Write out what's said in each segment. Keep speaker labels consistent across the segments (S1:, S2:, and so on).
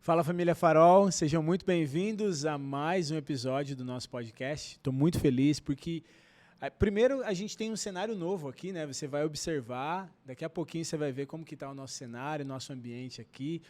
S1: Fala família Farol, sejam muito bem-vindos a mais um episódio do nosso podcast. Estou muito feliz porque, primeiro, a gente tem um cenário novo aqui, né? Você vai observar, daqui a pouquinho você vai ver como que está o nosso cenário, nosso ambiente aqui.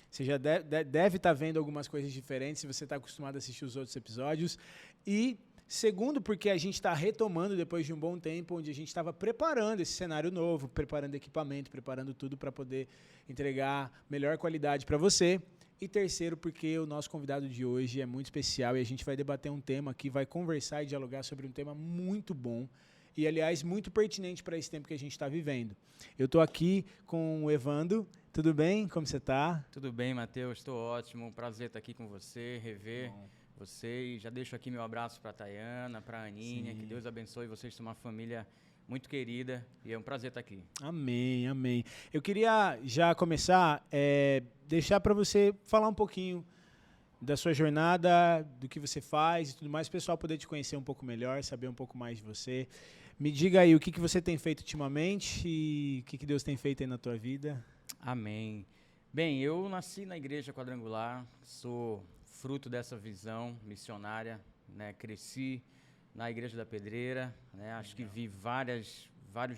S1: Você já deve estar vendo algumas coisas diferentes se você está acostumado a assistir os outros episódios. E segundo, porque a gente está retomando depois de um bom tempo, onde a gente estava preparando esse cenário novo, preparando equipamento, preparando tudo para poder entregar melhor qualidade para você. E terceiro, porque o nosso convidado de hoje é muito especial e a gente vai debater um tema aqui, vai conversar e dialogar sobre um tema muito bom e, aliás, muito pertinente para esse tempo que a gente está vivendo. Eu estou aqui com o Evandro. Tudo bem? Como você está?
S2: Tudo bem, Matheus. Estou ótimo. Prazer estar aqui com você, rever você. E já deixo aqui meu abraço para a Tayana, para a Aninha. Sim. Que Deus abençoe vocês, são uma família muito querida e é um prazer estar aqui.
S1: Amém, amém. Eu queria já começar, deixar para você falar um pouquinho da sua jornada, do que você faz e tudo mais, para o pessoal poder te conhecer um pouco melhor, saber um pouco mais de você. Me diga aí o que você tem feito ultimamente e o que Deus tem feito aí na tua vida.
S2: Amém. Bem, eu nasci na Igreja Quadrangular, sou fruto dessa visão missionária, né? Cresci na Igreja da Pedreira, né? Acho que vi vários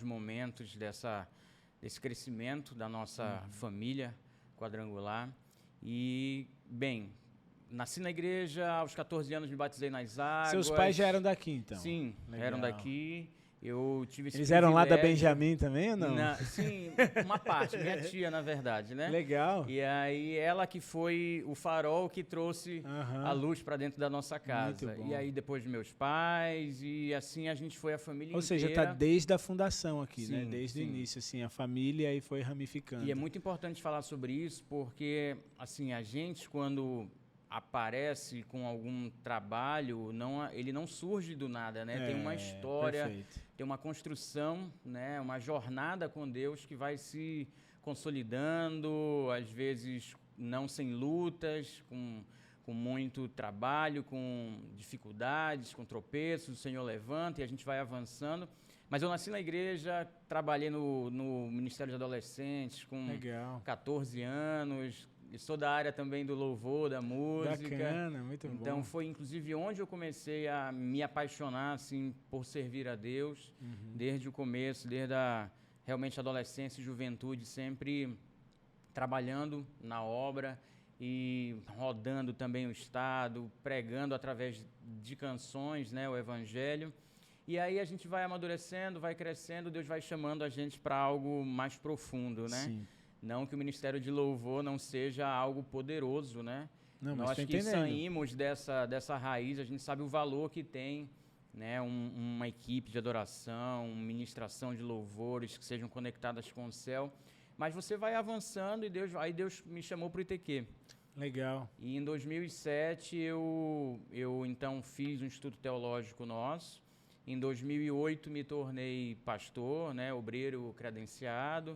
S2: momentos desse crescimento da nossa família quadrangular. E, bem, nasci na igreja, aos 14 anos me batizei nas águas.
S1: Seus pais já eram daqui, então?
S2: Sim, legal. Eram daqui. Eu tive esse
S1: Eles eram lá da Benjamin também ou não?
S2: Sim, uma parte, minha tia, na verdade, né?
S1: Legal.
S2: E aí ela que foi o farol que trouxe a luz para dentro da nossa casa.
S1: Muito bom.
S2: E aí depois de meus pais, e assim a gente foi a família inteira.
S1: Ou seja, tá desde a fundação aqui,
S2: sim,
S1: né? Desde
S2: sim.
S1: o início, assim, a família aí foi ramificando.
S2: E é muito importante falar sobre isso porque, assim, a gente quando aparece com algum trabalho, ele não surge do nada, né? Tem uma história,
S1: perfeito.
S2: Tem uma construção, né? Uma jornada com Deus que vai se consolidando, às vezes não sem lutas, com muito trabalho, com dificuldades, com tropeços, o Senhor levanta e a gente vai avançando. Mas eu nasci na igreja, trabalhei no Ministério de Adolescentes com
S1: Legal.
S2: 14 anos, sou da área também do louvor, da música.
S1: Bacana, muito bom.
S2: Então foi inclusive onde eu comecei a me apaixonar assim, por servir a Deus, desde o começo, realmente adolescência e juventude, sempre trabalhando na obra e rodando também o estado, pregando através de canções, né, o evangelho. E aí a gente vai amadurecendo, vai crescendo, Deus vai chamando a gente para algo mais profundo, né?
S1: Sim.
S2: Não que o Ministério de Louvor não seja algo poderoso, né?
S1: Não,
S2: nós
S1: mas
S2: que saímos dessa raiz, a gente sabe o valor que tem, né? Uma equipe de adoração, uma ministração de louvores que sejam conectadas com o céu. Mas você vai avançando e aí Deus me chamou para o ITQ.
S1: Legal.
S2: E em 2007 eu então fiz um estudo teológico nosso. Em 2008 me tornei pastor, né, obreiro credenciado,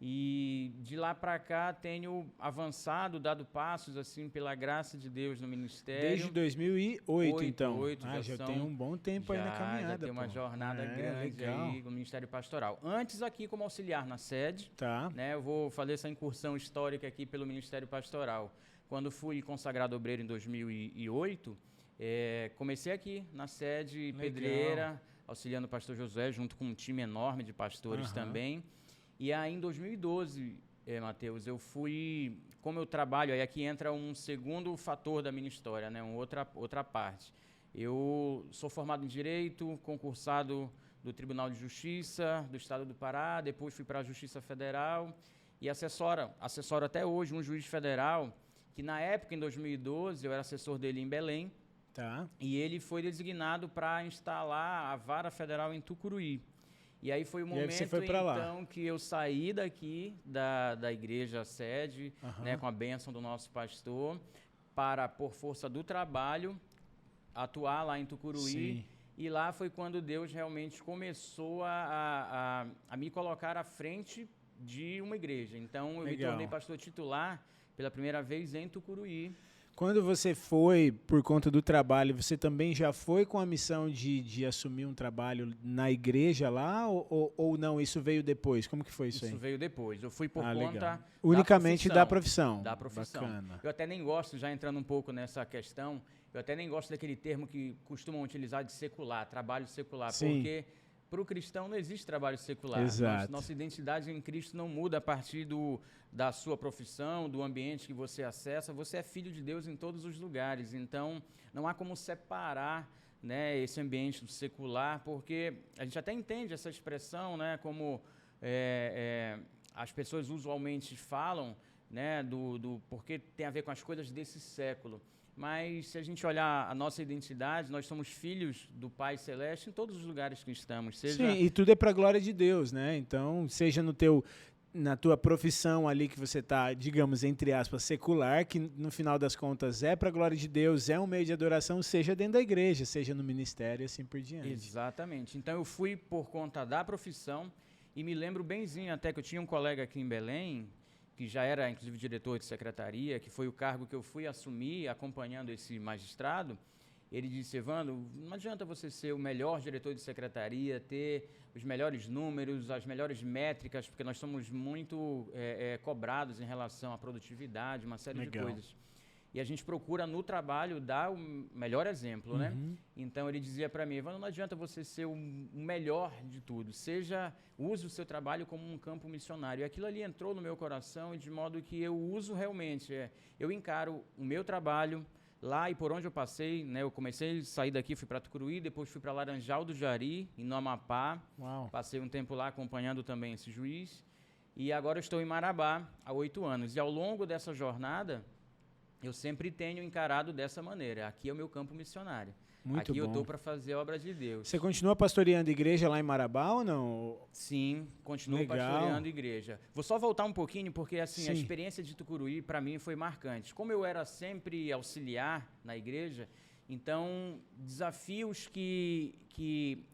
S2: e de lá para cá tenho avançado, dado passos assim pela graça de Deus no ministério.
S1: Desde 2008, então.
S2: Já
S1: tem um bom tempo aí na caminhada.
S2: Já tem uma jornada grande aí no Ministério Pastoral. Antes aqui como auxiliar na sede, né, eu vou fazer essa incursão histórica aqui pelo Ministério Pastoral. Quando fui consagrado obreiro em 2008, comecei aqui na sede Pedreira, auxiliando o pastor Josué, junto com um time enorme de pastores também. E aí em 2012, Matheus, eu fui, como eu trabalho, aí aqui entra um segundo fator da minha história, né, outra parte. Eu sou formado em Direito, concursado do Tribunal de Justiça do Estado do Pará, depois fui para a Justiça Federal e assessoro até hoje um juiz federal que na época, em 2012, eu era assessor dele em Belém. E ele foi designado para instalar a Vara Federal em Tucuruí. E aí foi o momento então que eu saí daqui da igreja sede, né, com a bênção do nosso pastor, para, por força do trabalho, atuar lá em Tucuruí. Sim. E lá foi quando Deus realmente começou a me colocar à frente de uma igreja. Então eu me tornei pastor titular pela primeira vez em Tucuruí.
S1: Quando você foi por conta do trabalho, você também já foi com a missão de assumir um trabalho na igreja lá ou não? Isso veio depois? Como que foi isso aí?
S2: Isso veio depois. Eu fui por conta
S1: unicamente da profissão.
S2: Da profissão.
S1: Bacana.
S2: Eu até nem gosto, já entrando um pouco nessa questão, eu até nem gosto daquele termo que costumam utilizar de secular, trabalho secular,
S1: Sim.
S2: porque para o cristão não existe trabalho secular.
S1: Exato.
S2: Nossa identidade em Cristo não muda a partir da sua profissão, do ambiente que você acessa. Você é filho de Deus em todos os lugares. Então, não há como separar, né, esse ambiente do secular, porque a gente até entende essa expressão, né, como as pessoas usualmente falam, né, porque tem a ver com as coisas desse século. Mas se a gente olhar a nossa identidade, nós somos filhos do Pai Celeste em todos os lugares que estamos.
S1: Sim, e tudo é para a glória de Deus, né? Então, seja na tua profissão ali que você está, digamos, entre aspas, secular, que no final das contas é para a glória de Deus, é um meio de adoração, seja dentro da igreja, seja no ministério e assim por diante.
S2: Exatamente. Então, eu fui por conta da profissão e me lembro benzinho até que eu tinha um colega aqui em Belém, que já era, inclusive, diretor de secretaria, que foi o cargo que eu fui assumir acompanhando esse magistrado. Ele disse: Evandro, não adianta você ser o melhor diretor de secretaria, ter os melhores números, as melhores métricas, porque nós somos muito cobrados em relação à produtividade, uma série de coisas. E a gente procura no trabalho dar o melhor exemplo, né? Então ele dizia para mim: Evandro, não adianta você ser o melhor de tudo, use o seu trabalho como um campo missionário. E aquilo ali entrou no meu coração, e de modo que eu uso realmente, eu encaro o meu trabalho lá e por onde eu passei, né? Eu comecei a sair daqui, fui para Tucuruí, depois fui para Laranjal do Jari, no Amapá.
S1: Uau.
S2: Passei um tempo lá acompanhando também esse juiz. E agora eu estou em Marabá há 8 anos. E ao longo dessa jornada, eu sempre tenho encarado dessa maneira. Aqui é o meu campo missionário.
S1: Muito
S2: Aqui
S1: bom.
S2: eu estou para fazer a obra de Deus.
S1: Você continua pastoreando igreja lá em Marabá ou não?
S2: Sim, continuo pastoreando igreja. Vou só voltar um pouquinho, porque assim, a experiência de Tucuruí, para mim, foi marcante. Como eu era sempre auxiliar na igreja, então, desafios que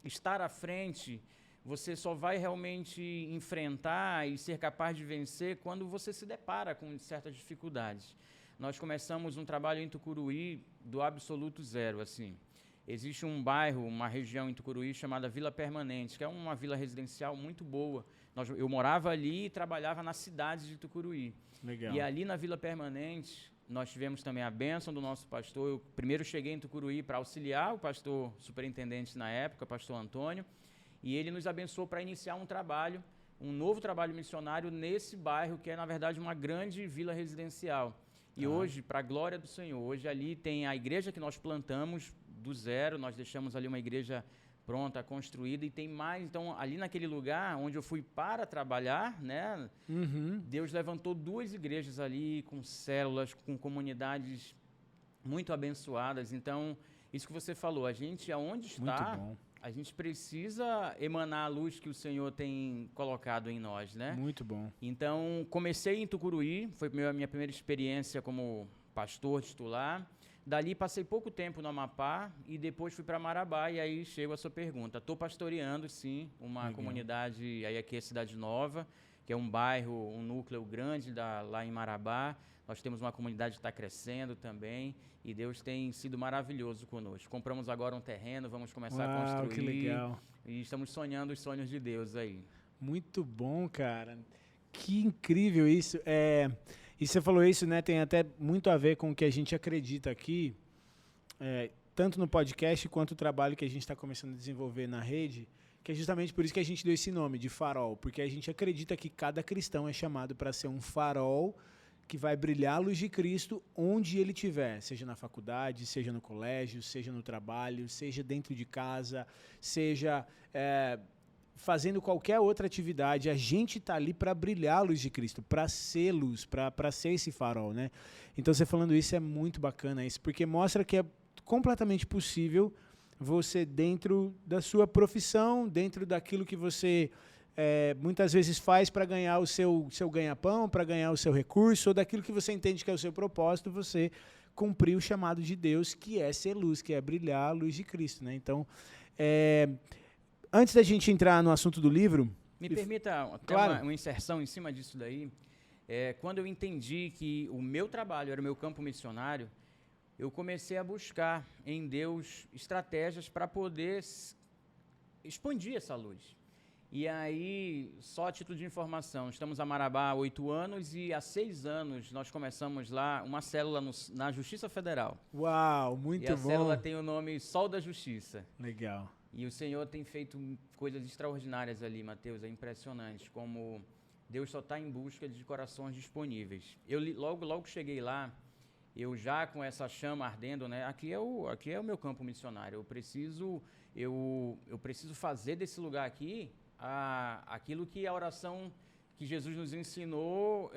S2: estar à frente, você só vai realmente enfrentar e ser capaz de vencer quando você se depara com certas dificuldades. Nós começamos um trabalho em Tucuruí do absoluto zero, assim. Existe um bairro, uma região em Tucuruí chamada Vila Permanente, que é uma vila residencial muito boa. Eu morava ali e trabalhava na cidade de Tucuruí.
S1: Legal.
S2: E ali na Vila Permanente, nós tivemos também a bênção do nosso pastor. Eu primeiro cheguei em Tucuruí para auxiliar o pastor superintendente na época, pastor Antônio, e ele nos abençoou para iniciar um trabalho, um novo trabalho missionário nesse bairro, que é, na verdade, uma grande vila residencial. E hoje, para a glória do Senhor, hoje ali tem a igreja que nós plantamos do zero, nós deixamos ali uma igreja pronta, construída, e tem mais. Então, ali naquele lugar onde eu fui para trabalhar, né, Deus levantou 2 igrejas ali, com células, com comunidades muito abençoadas. Então, isso que você falou, a gente, aonde está, a gente precisa emanar a luz que o Senhor tem colocado em nós, né?
S1: Muito bom.
S2: Então, comecei em Tucuruí, foi a minha primeira experiência como pastor titular. Dali, passei pouco tempo no Amapá e depois fui para Marabá, e aí chego a sua pergunta. Estou pastoreando, sim, uma comunidade, aí aqui é Cidade Nova, que é um bairro, um núcleo grande lá em Marabá. Nós temos uma comunidade que está crescendo também, e Deus tem sido maravilhoso conosco. Compramos agora um terreno, vamos começar a construir.
S1: Que legal.
S2: E estamos sonhando os sonhos de Deus aí.
S1: Muito bom, cara. Que incrível isso. E você falou isso, né? Tem até muito a ver com o que a gente acredita aqui, tanto no podcast quanto o trabalho que a gente está começando a desenvolver na rede, que é justamente por isso que a gente deu esse nome de farol, porque a gente acredita que cada cristão é chamado para ser um farol que vai brilhar a luz de Cristo onde ele estiver, seja na faculdade, seja no colégio, seja no trabalho, seja dentro de casa, seja fazendo qualquer outra atividade. A gente está ali para brilhar a luz de Cristo, para ser luz, para ser esse farol, né? Então, você falando isso é muito bacana, isso, porque mostra que é completamente possível você, dentro da sua profissão, dentro daquilo que você muitas vezes faz para ganhar o seu ganha-pão, para ganhar o seu recurso, ou daquilo que você entende que é o seu propósito, você cumprir o chamado de Deus, que é ser luz, que é brilhar a luz de Cristo, né? Então, antes da gente entrar no assunto do livro...
S2: Me permita até uma inserção em cima disso daí. Quando eu entendi que o meu trabalho era o meu campo missionário, eu comecei a buscar em Deus estratégias para poder expandir essa luz. E aí, só a título de informação, estamos a Marabá há 8 anos e há 6 anos nós começamos lá uma célula na Justiça Federal.
S1: Uau, muito bom.
S2: E a célula tem o nome Sol da Justiça.
S1: Legal.
S2: E o Senhor tem feito coisas extraordinárias ali, Mateus, é impressionante como Deus só está em busca de corações disponíveis. Eu logo cheguei lá, eu já com essa chama ardendo, né? Aqui é o meu campo missionário. Eu preciso fazer desse lugar aqui aquilo que a oração que Jesus nos ensinou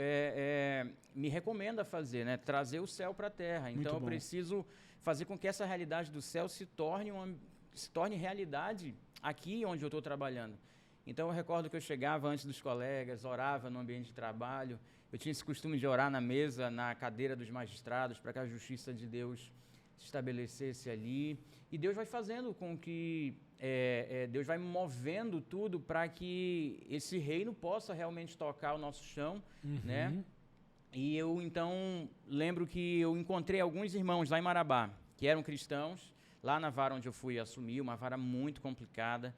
S2: me recomenda fazer, né? Trazer o céu para a terra. Então eu preciso fazer com que essa realidade do céu se torne realidade aqui onde eu estou trabalhando. Então eu recordo que eu chegava antes dos colegas, orava no ambiente de trabalho. Eu tinha esse costume de orar na mesa, na cadeira dos magistrados, para que a justiça de Deus se estabelecesse ali. E Deus vai fazendo com que Deus vai movendo tudo para que esse reino possa realmente tocar o nosso chão, né? E eu, então, lembro que eu encontrei alguns irmãos lá em Marabá, que eram cristãos, lá na vara onde eu fui assumir, uma vara muito complicada.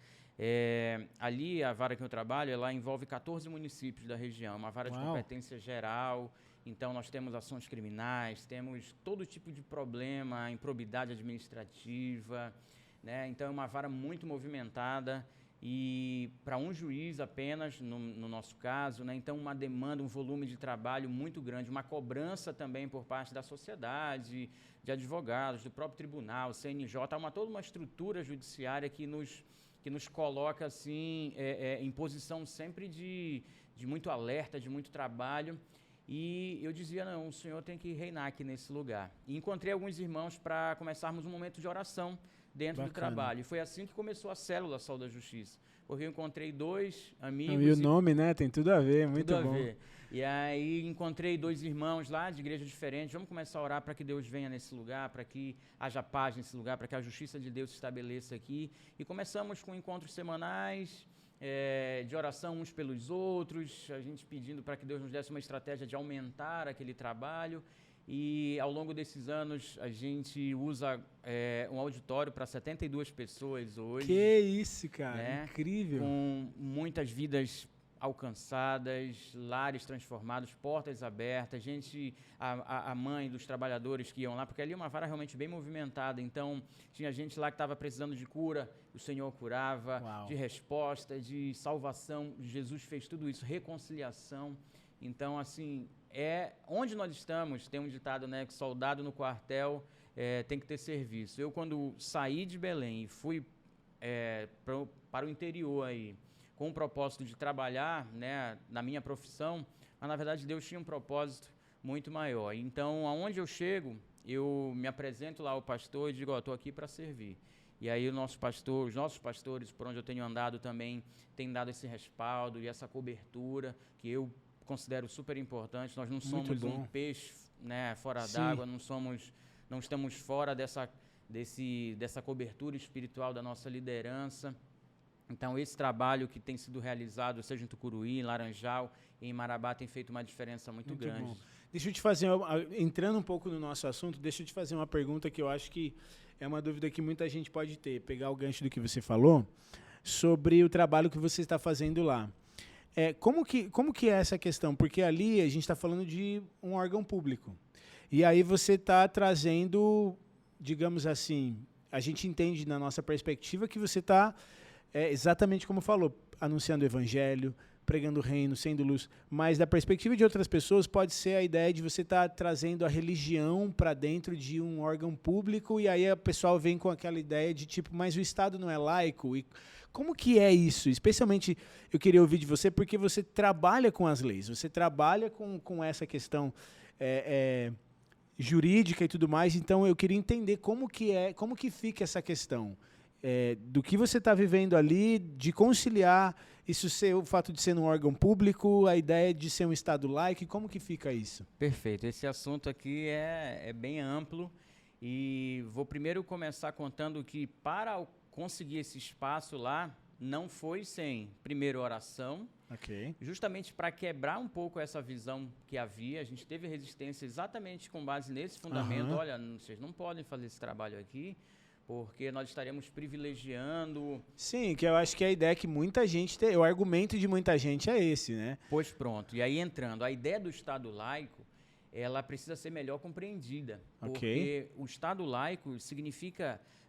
S2: Ali, a vara que eu trabalho, ela envolve 14 municípios da região, uma vara de competência geral. Então, nós temos ações criminais, temos todo tipo de problema, improbidade administrativa, né? Então, é uma vara muito movimentada e para um juiz apenas, no nosso caso, né? Então, uma demanda, um volume de trabalho muito grande, uma cobrança também por parte da sociedade, de advogados, do próprio tribunal, CNJ, há toda uma estrutura judiciária que nos coloca assim, em posição sempre de muito alerta, de muito trabalho. E eu dizia, não, o Senhor tem que reinar aqui nesse lugar. E encontrei alguns irmãos para começarmos um momento de oração dentro do trabalho. E foi assim que começou a célula Sol da Justiça. Porque eu encontrei 2 amigos.
S1: E o nome, né? Tem tudo a ver, muito bom. Tudo a ver.
S2: E aí encontrei 2 irmãos lá de igrejas diferentes. Vamos começar a orar para que Deus venha nesse lugar, para que haja paz nesse lugar, para que a justiça de Deus se estabeleça aqui. E começamos com encontros semanais, de oração uns pelos outros, a gente pedindo para que Deus nos desse uma estratégia de aumentar aquele trabalho. E ao longo desses anos a gente usa um auditório para 72 pessoas hoje.
S1: Que isso, cara, né? Incrível.
S2: Com muitas vidas alcançadas, lares transformados, portas abertas, a mãe dos trabalhadores que iam lá, porque ali é uma vara realmente bem movimentada, então tinha gente lá que estava precisando de cura, o Senhor curava, de resposta, de salvação, Jesus fez tudo isso, reconciliação. Então, assim, onde nós estamos, tem um ditado, né, que soldado no quartel tem que ter serviço. Eu, quando saí de Belém e fui para o interior aí, com o propósito de trabalhar, né, na minha profissão, mas na verdade Deus tinha um propósito muito maior. Então, aonde eu chego, eu me apresento lá ao pastor e digo, estou aqui para servir. E aí os nossos pastores, por onde eu tenho andado também, têm dado esse respaldo e essa cobertura, que eu considero super importante. Nós não somos um peixe, né, fora d'água, não estamos fora dessa cobertura espiritual da nossa liderança. Então, esse trabalho que tem sido realizado, seja em Tucuruí, em Laranjal, em Marabá, tem feito uma diferença muito grande. Bom.
S1: Deixa eu te fazer, entrando um pouco no nosso assunto, deixa eu te fazer uma pergunta que eu acho que é uma dúvida que muita gente pode ter, pegar o gancho do que você falou, sobre o trabalho que você está fazendo lá. Como que é essa questão? Porque ali a gente está falando de um órgão público. E aí você está trazendo, digamos assim, a gente entende na nossa perspectiva que você está... exatamente como falou, anunciando o evangelho, pregando o reino, sendo luz, mas da perspectiva de outras pessoas pode ser a ideia de você estar trazendo a religião para dentro de um órgão público e aí o pessoal vem com aquela ideia de tipo, mas o Estado não é laico? E como que é isso? Especialmente eu queria ouvir de você porque você trabalha com as leis, você trabalha com essa questão jurídica e tudo mais, então eu queria entender como que fica essa questão. Do que você está vivendo ali, de conciliar isso ser o fato de ser um órgão público, a ideia de ser um Estado laico, como que fica isso?
S2: Perfeito, esse assunto aqui é bem amplo e vou primeiro começar contando que para conseguir esse espaço lá, não foi sem, primeiro, oração Justamente para quebrar um pouco essa visão que havia, a gente teve resistência exatamente com base nesse fundamento. Olha, vocês não podem fazer esse trabalho aqui, porque nós estaremos privilegiando...
S1: Sim, que eu acho que a ideia que muita gente tem, o argumento de muita gente é esse, né?
S2: Pois pronto. E aí entrando, a ideia do Estado laico, ela precisa ser melhor compreendida. Porque o Estado laico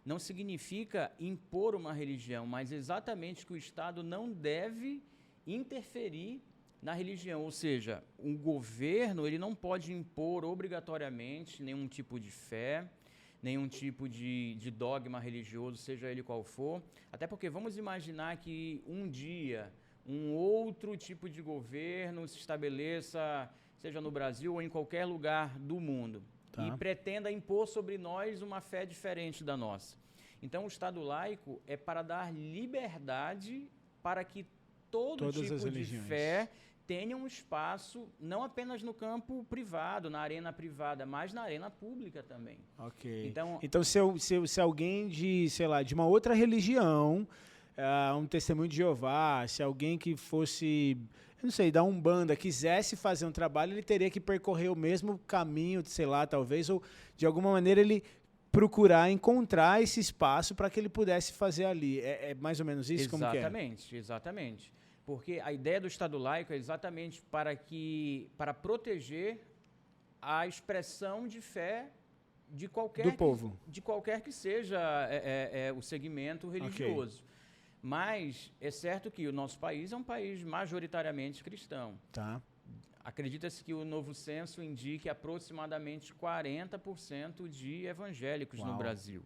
S2: não significa impor uma religião, mas exatamente que o Estado não deve interferir na religião. Ou seja, o governo ele não pode impor obrigatoriamente nenhum tipo de fé, nenhum tipo de dogma religioso, seja ele qual for. Até porque vamos imaginar que um dia um outro tipo de governo se estabeleça, seja no Brasil ou em qualquer lugar do mundo, e pretenda impor sobre nós uma fé diferente da nossa. Então, o Estado laico é para dar liberdade para que todo tipo de fé tenha um espaço, não apenas no campo privado, na arena privada, mas na arena pública também.
S1: Então se alguém de, sei lá, de uma outra religião, um testemunho de Jeová, se alguém que fosse, eu não sei, da Umbanda, quisesse fazer um trabalho, ele teria que percorrer o mesmo caminho, sei lá, talvez, ou de alguma maneira ele procurar encontrar esse espaço para que ele pudesse fazer ali. É mais ou menos isso?
S2: Exatamente. Porque a ideia do Estado laico é exatamente para proteger a expressão de fé de qualquer
S1: povo,
S2: de qualquer que seja o segmento religioso. Mas é certo que o nosso país é um país majoritariamente cristão. Acredita-se que o novo censo indique aproximadamente 40% de evangélicos no Brasil.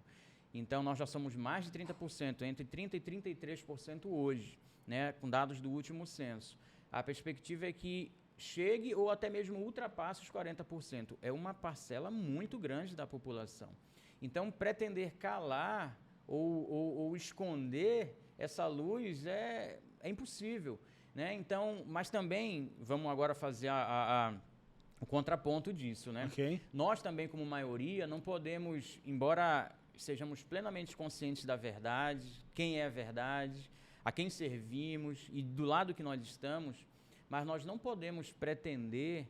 S2: Então, nós já somos mais de 30%, entre 30% e 33% hoje, né, com dados do último censo. A perspectiva é que chegue ou até mesmo ultrapasse os 40%. É uma parcela muito grande da população. Então, pretender calar ou esconder essa luz é impossível, né? Então, mas também, vamos agora fazer o contraponto disso, né? Nós também, como maioria, não podemos, embora sejamos plenamente conscientes da verdade, quem é a verdade, a quem servimos e do lado que nós estamos, mas nós não podemos pretender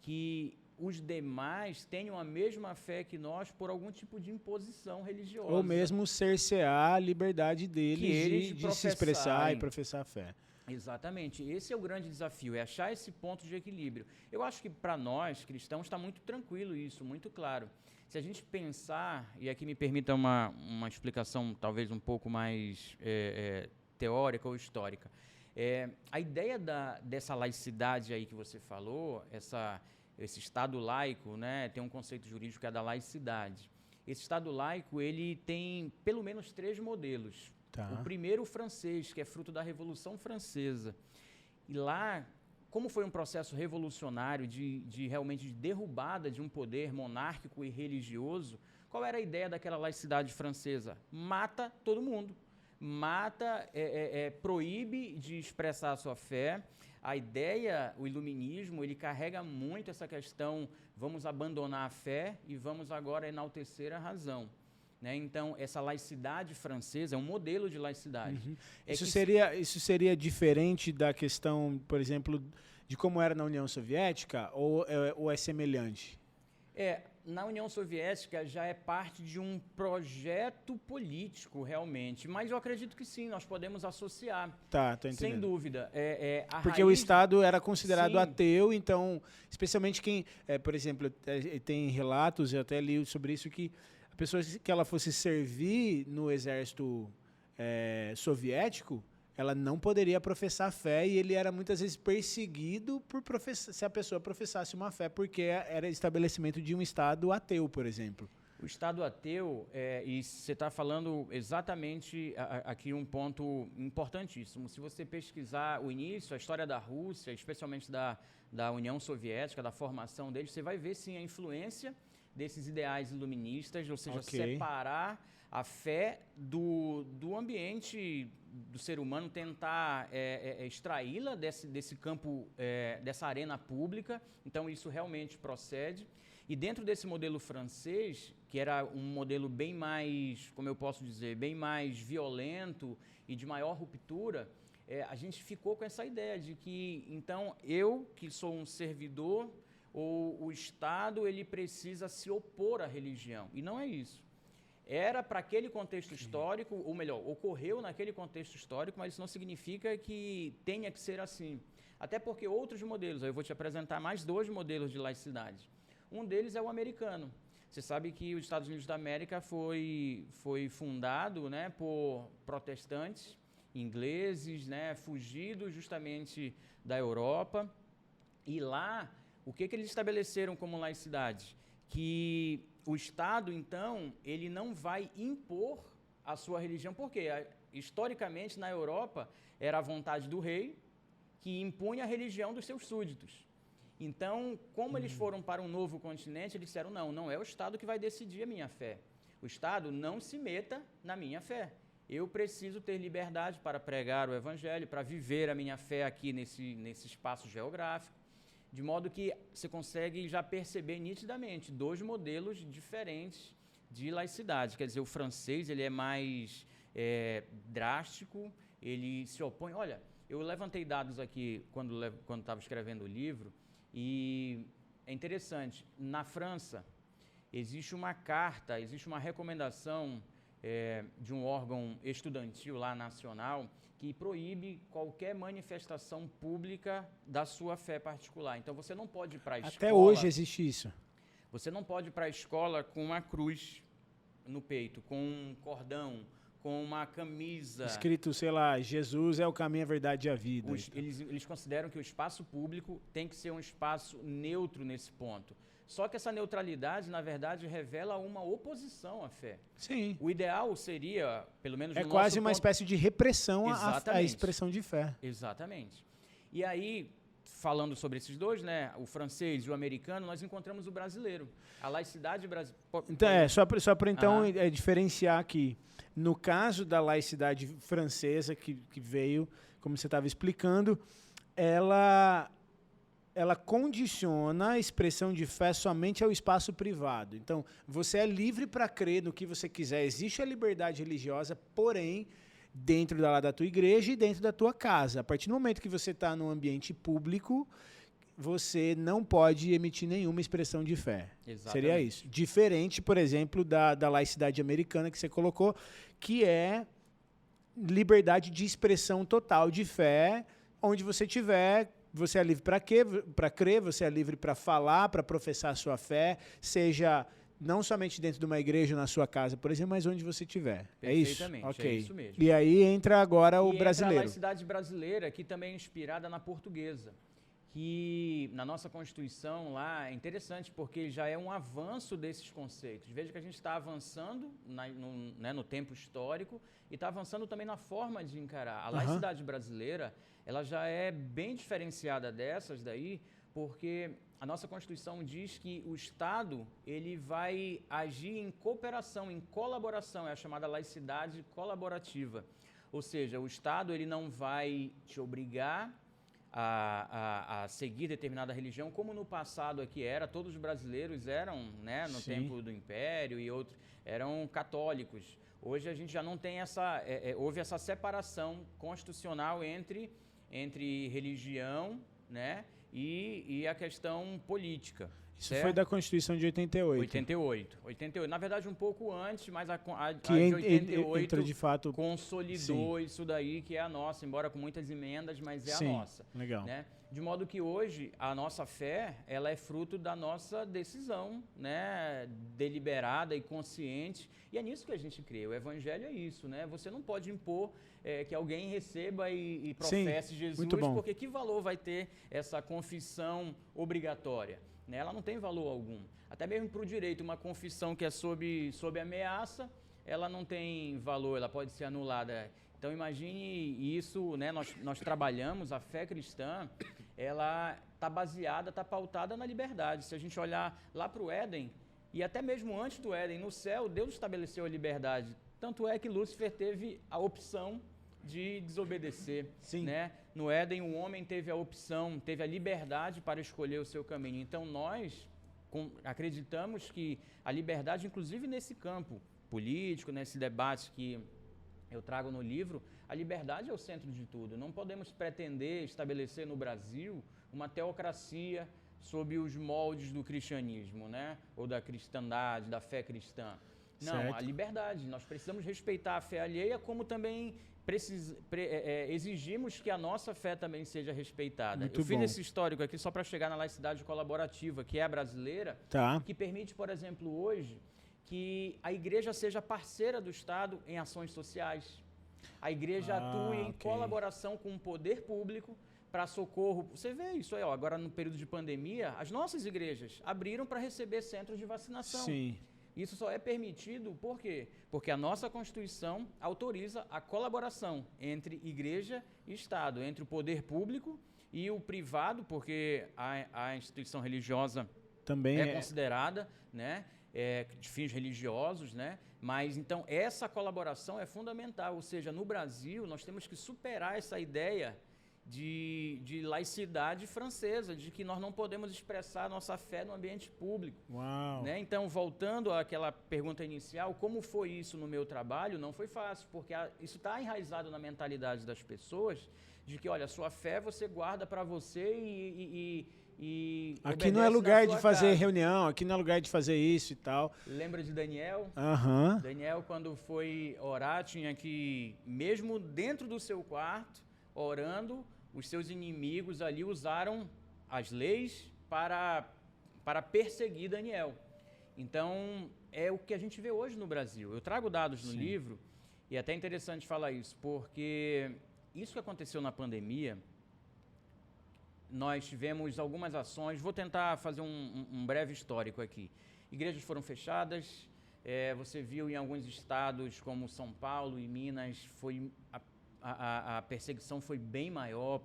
S2: que os demais tenham a mesma fé que nós por algum tipo de imposição religiosa.
S1: Ou mesmo cercear a liberdade deles de se expressar e professar a fé.
S2: Exatamente. Esse é o grande desafio, é achar esse ponto de equilíbrio. Eu acho que para nós, cristãos, está muito tranquilo isso, muito claro. Se a gente pensar, e aqui me permita uma explicação talvez um pouco mais teórica ou histórica, a ideia dessa laicidade aí que você falou, esse Estado laico, né, tem um conceito jurídico que é da laicidade. Esse Estado laico, ele tem pelo menos 3 modelos. O primeiro, o francês, que é fruto da Revolução Francesa. E lá, como foi um processo revolucionário realmente de derrubada de um poder monárquico e religioso, qual era a ideia daquela laicidade francesa? Mata todo mundo. Proíbe de expressar a sua fé. A ideia, o iluminismo, ele carrega muito essa questão, vamos abandonar a fé e vamos agora enaltecer a razão. Né? Então, essa laicidade francesa é um modelo de laicidade.
S1: Isso seria diferente da questão, por exemplo, de como era na União Soviética, ou é semelhante?
S2: Na União Soviética já é parte de um projeto político, realmente. Mas eu acredito que sim, nós podemos associar.
S1: Tô entendendo.
S2: Sem dúvida.
S1: Porque o Estado era considerado ateu, então, especialmente quem, por exemplo, tem relatos, eu até li sobre isso, que a pessoa que ela fosse servir no exército soviético, ela não poderia professar fé, e ele era muitas vezes perseguido se a pessoa professasse uma fé, porque era estabelecimento de um Estado ateu, por exemplo.
S2: O Estado ateu, e você está falando exatamente aqui um ponto importantíssimo. Se você pesquisar o início, a história da Rússia, especialmente da União Soviética, da formação deles, você vai ver sim a influência desses ideais iluministas, ou seja, separar a fé do ambiente do ser humano, tentar extraí-la desse campo, dessa arena pública. Então, isso realmente procede. E dentro desse modelo francês, que era um modelo bem mais, como eu posso dizer, bem mais violento e de maior ruptura, a gente ficou com essa ideia de que, então, eu, que sou um servidor, ou o Estado, ele precisa se opor à religião. E não é isso. Era para aquele contexto histórico, ou melhor, ocorreu naquele contexto histórico, mas isso não significa que tenha que ser assim. Até porque outros modelos, eu vou te apresentar mais 2 modelos de laicidade. Um deles é o americano. Você sabe que os Estados Unidos da América foi fundado, né, por protestantes ingleses, né, fugidos justamente da Europa. E lá, o que eles estabeleceram como laicidade? Que o Estado, então, ele não vai impor a sua religião. Por quê? Historicamente, na Europa, era a vontade do rei que impunha a religião dos seus súditos. Então, como eles foram para um novo continente, eles disseram, não é o Estado que vai decidir a minha fé. O Estado não se meta na minha fé. Eu preciso ter liberdade para pregar o Evangelho, para viver a minha fé aqui nesse espaço geográfico. De modo que você consegue já perceber nitidamente 2 modelos diferentes de laicidade. Quer dizer, o francês ele é mais drástico, ele se opõe... Olha, eu levantei dados aqui quando estava escrevendo o livro, e é interessante, na França existe uma carta, existe uma recomendação de um órgão estudantil lá nacional que proíbe qualquer manifestação pública da sua fé particular. Então, você não pode ir para a escola...
S1: Até hoje existe isso.
S2: Você não pode ir para a escola com uma cruz no peito, com um cordão, com uma camisa...
S1: Escrito, sei lá, Jesus é o caminho, a verdade e a vida.
S2: Eles consideram que o espaço público tem que ser um espaço neutro nesse ponto. Só que essa neutralidade, na verdade, revela uma oposição à fé.
S1: Sim.
S2: O ideal seria, pelo menos no
S1: quase uma
S2: ponto...
S1: espécie de repressão à expressão de fé.
S2: Exatamente. E aí, falando sobre esses 2, né, o francês e o americano, nós encontramos o brasileiro. A laicidade brasileira...
S1: Então, só para então diferenciar aqui. No caso da laicidade francesa, que veio, como você estava explicando, ela condiciona a expressão de fé somente ao espaço privado. Então, você é livre para crer no que você quiser. Existe a liberdade religiosa, porém, dentro da tua igreja e dentro da tua casa. A partir do momento que você está num ambiente público, você não pode emitir nenhuma expressão de fé.
S2: Exatamente.
S1: Seria isso. Diferente, por exemplo, da laicidade americana que você colocou, que é liberdade de expressão total de fé, onde você tiver... Você é livre para crer, você é livre para falar, para professar a sua fé, seja não somente dentro de uma igreja ou na sua casa, por exemplo, mas onde você estiver. É isso?
S2: Perfeitamente,
S1: okay.
S2: É isso mesmo.
S1: E aí entra agora o brasileiro.
S2: Entra a laicidade brasileira, que também é inspirada na portuguesa, que na nossa Constituição lá é interessante, porque já é um avanço desses conceitos. Veja que a gente está avançando no tempo histórico e está avançando também na forma de encarar. A laicidade brasileira, ela já é bem diferenciada dessas daí, porque a nossa Constituição diz que o Estado ele vai agir em cooperação, em colaboração, é a chamada laicidade colaborativa. Ou seja, o Estado ele não vai te obrigar a seguir determinada religião, como no passado aqui era, todos os brasileiros eram, né, no tempo do Império e outros, eram católicos. Hoje a gente já não tem houve essa separação constitucional entre religião, né, e a questão política.
S1: Isso certo? Foi da Constituição de 88.
S2: 88. Na verdade, um pouco antes, mas a de 88
S1: entra de fato,
S2: consolidou isso daí, que é a nossa, embora com muitas emendas, mas é a nossa.
S1: Legal.
S2: Né? De modo que hoje a nossa fé ela é fruto da nossa decisão, né, deliberada e consciente, e é nisso que a gente crê. O Evangelho é isso, né? Você não pode impor que alguém receba e professe Jesus, porque que valor vai ter essa confissão obrigatória? Né? Ela não tem valor algum. Até mesmo para o direito, uma confissão que é sob ameaça, ela não tem valor, ela pode ser anulada. Então imagine isso, né? Nós trabalhamos, a fé cristã, ela está baseada, está pautada na liberdade. Se a gente olhar lá para o Éden, e até mesmo antes do Éden, no céu, Deus estabeleceu a liberdade. Tanto é que Lúcifer teve a opção de desobedecer. Né? No Éden, o homem teve a opção, teve a liberdade para escolher o seu caminho. Então nós acreditamos que a liberdade, inclusive nesse campo político, nesse debate que eu trago no livro, a liberdade é o centro de tudo. Não podemos pretender estabelecer no Brasil uma teocracia sob os moldes do cristianismo, né? Ou da cristandade, da fé cristã. Não, certo. A liberdade. Nós precisamos respeitar a fé alheia, como também exigimos que a nossa fé também seja respeitada.
S1: Muito
S2: eu fiz
S1: bom.
S2: Esse histórico aqui só para chegar na laicidade colaborativa, que é a brasileira, que permite, por exemplo, hoje, que a igreja seja parceira do Estado em ações sociais. A igreja atue em colaboração com o poder público para socorro. Você vê isso aí, ó, agora no período de pandemia, as nossas igrejas abriram para receber centros de vacinação.
S1: Sim.
S2: Isso só é permitido, por quê? Porque a nossa Constituição autoriza a colaboração entre igreja e Estado, entre o poder público e o privado, porque a instituição religiosa
S1: também
S2: é considerada, né, de fins religiosos, né? Mas, então, essa colaboração é fundamental. Ou seja, no Brasil, nós temos que superar essa ideia de laicidade francesa, de que nós não podemos expressar nossa fé no ambiente público.
S1: Uau.
S2: Né? Então, voltando àquela pergunta inicial, como foi isso no meu trabalho? Não foi fácil, porque isso está enraizado na mentalidade das pessoas, de que, olha, sua fé você guarda para você e
S1: aqui não é lugar de fazer reunião, aqui não é lugar de fazer isso e tal.
S2: Lembra de Daniel?
S1: Uhum.
S2: Daniel, quando foi orar, tinha que, mesmo dentro do seu quarto, orando, os seus inimigos ali usaram as leis para perseguir Daniel. Então, é o que a gente vê hoje no Brasil. Eu trago dados no livro, e é até interessante falar isso, porque isso que aconteceu na pandemia, nós tivemos algumas ações, vou tentar fazer um breve histórico aqui. Igrejas foram fechadas, você viu em alguns estados como São Paulo e Minas, a perseguição foi bem maior,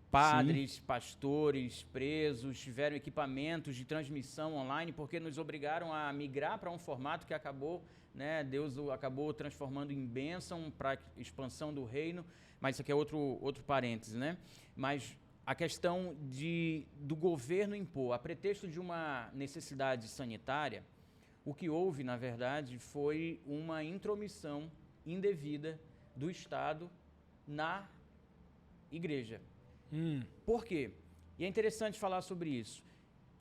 S2: padres, pastores presos, tiveram equipamentos de transmissão online, porque nos obrigaram a migrar para um formato que acabou, né, Deus acabou transformando em bênção para a expansão do reino, mas isso aqui é outro parêntese, né? Mas a questão do governo impor, a pretexto de uma necessidade sanitária, o que houve, na verdade, foi uma intromissão indevida do Estado na igreja. Por quê? E é interessante falar sobre isso.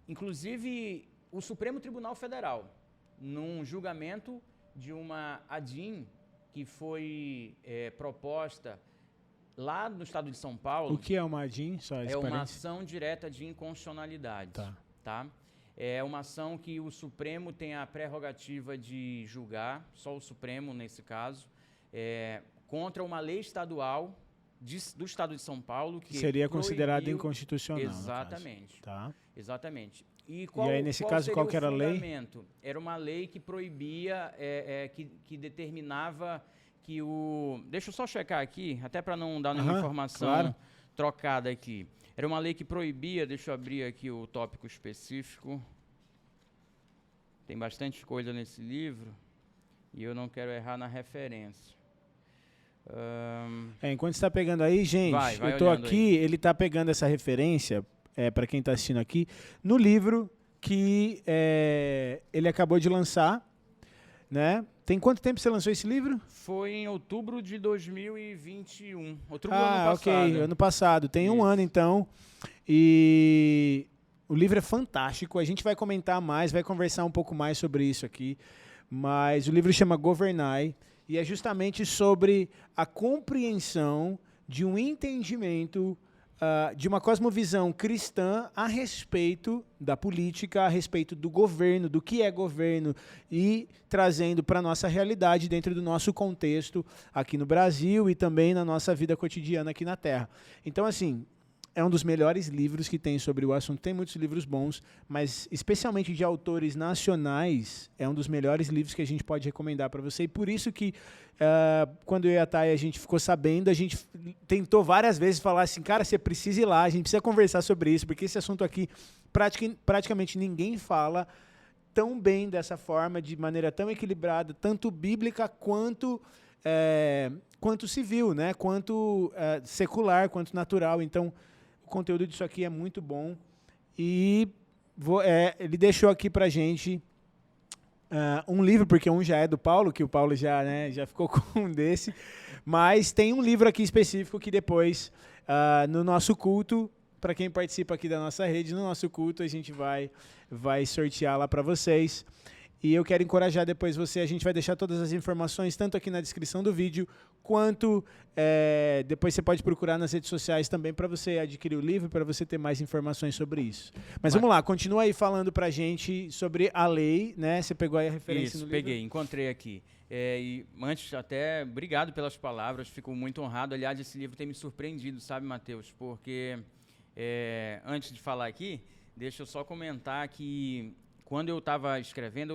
S2: Inclusive, o Supremo Tribunal Federal, num julgamento de uma ADIM que foi proposta lá no estado de São Paulo.
S1: O que é uma ADIM?
S2: É uma ação direta de inconstitucionalidade. Tá? É uma ação que o Supremo tem a prerrogativa de julgar, só o Supremo nesse caso, contra uma lei estadual do estado de São Paulo que
S1: seria considerada inconstitucional.
S2: Exatamente.
S1: Tá.
S2: Exatamente.
S1: E aí, nesse caso, qual que era a lei?
S2: Era uma lei que proibia, que determinava que o... Deixa eu só checar aqui, até para não dar nenhuma informação trocada aqui. Era uma lei que proibia, deixa eu abrir aqui o tópico específico. Tem bastante coisa nesse livro e eu não quero errar na referência.
S1: Enquanto você está pegando aí, gente, eu estou aqui, ele está pegando essa referência, para quem está assistindo aqui, no livro que ele acabou de lançar, né? Tem quanto tempo você lançou esse livro?
S2: Foi em outubro de 2021. Outubro do ano passado.
S1: Ano passado. Tem um ano, então. E o livro é fantástico. A gente vai comentar mais, vai conversar um pouco mais sobre isso aqui. Mas o livro chama Governai e é justamente sobre a compreensão de um entendimento de uma cosmovisão cristã a respeito da política, a respeito do governo, do que é governo, e trazendo para a nossa realidade dentro do nosso contexto aqui no Brasil e também na nossa vida cotidiana aqui na Terra. Então, assim, é um dos melhores livros que tem sobre o assunto. Tem muitos livros bons, mas especialmente de autores nacionais, é um dos melhores livros que a gente pode recomendar para você. E por isso que, quando eu e a Thay, a gente ficou sabendo, a gente tentou várias vezes falar assim, cara, você precisa ir lá, a gente precisa conversar sobre isso, porque esse assunto aqui, praticamente ninguém fala tão bem dessa forma, de maneira tão equilibrada, tanto bíblica quanto civil, né? Quanto secular, quanto natural. Então, o conteúdo disso aqui é muito bom. E ele deixou aqui pra gente um livro, porque um já é do Paulo, que o Paulo já ficou com um desse, mas tem um livro aqui específico que depois, no nosso culto, para quem participa aqui da nossa rede, no nosso culto a gente vai sortear lá para vocês. E eu quero encorajar depois você, a gente vai deixar todas as informações, tanto aqui na descrição do vídeo, quanto depois você pode procurar nas redes sociais também para você adquirir o livro, para você ter mais informações sobre isso. Mas vamos lá, continua aí falando para a gente sobre a lei, né? Você pegou aí a referência no livro?
S2: Isso, peguei, encontrei aqui. E antes, até, obrigado pelas palavras, fico muito honrado. Aliás, esse livro tem me surpreendido, sabe, Mateus? Porque, antes de falar aqui, deixa eu só comentar que quando eu estava escrevendo,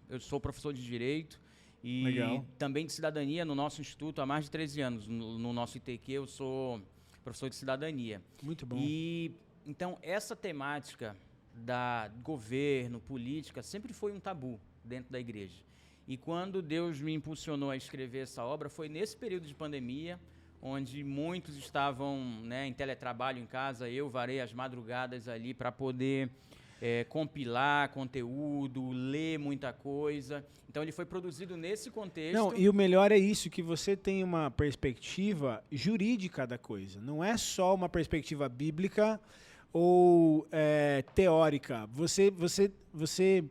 S2: eu sou professor de Direito e
S1: Legal.
S2: também de Cidadania no nosso instituto há mais de 13 anos. No nosso ITQ eu sou professor de Cidadania.
S1: Muito bom.
S2: E, então, essa temática da governo, política, sempre foi um tabu dentro da igreja. E quando Deus me impulsionou a escrever essa obra, foi nesse período de pandemia, onde muitos estavam, né, em teletrabalho em casa, eu varei as madrugadas ali para poder compilar conteúdo, ler muita coisa. Então, ele foi produzido nesse contexto.
S1: Não, e o melhor é isso, que você tem uma perspectiva jurídica da coisa. Não é só uma perspectiva bíblica ou teórica. Você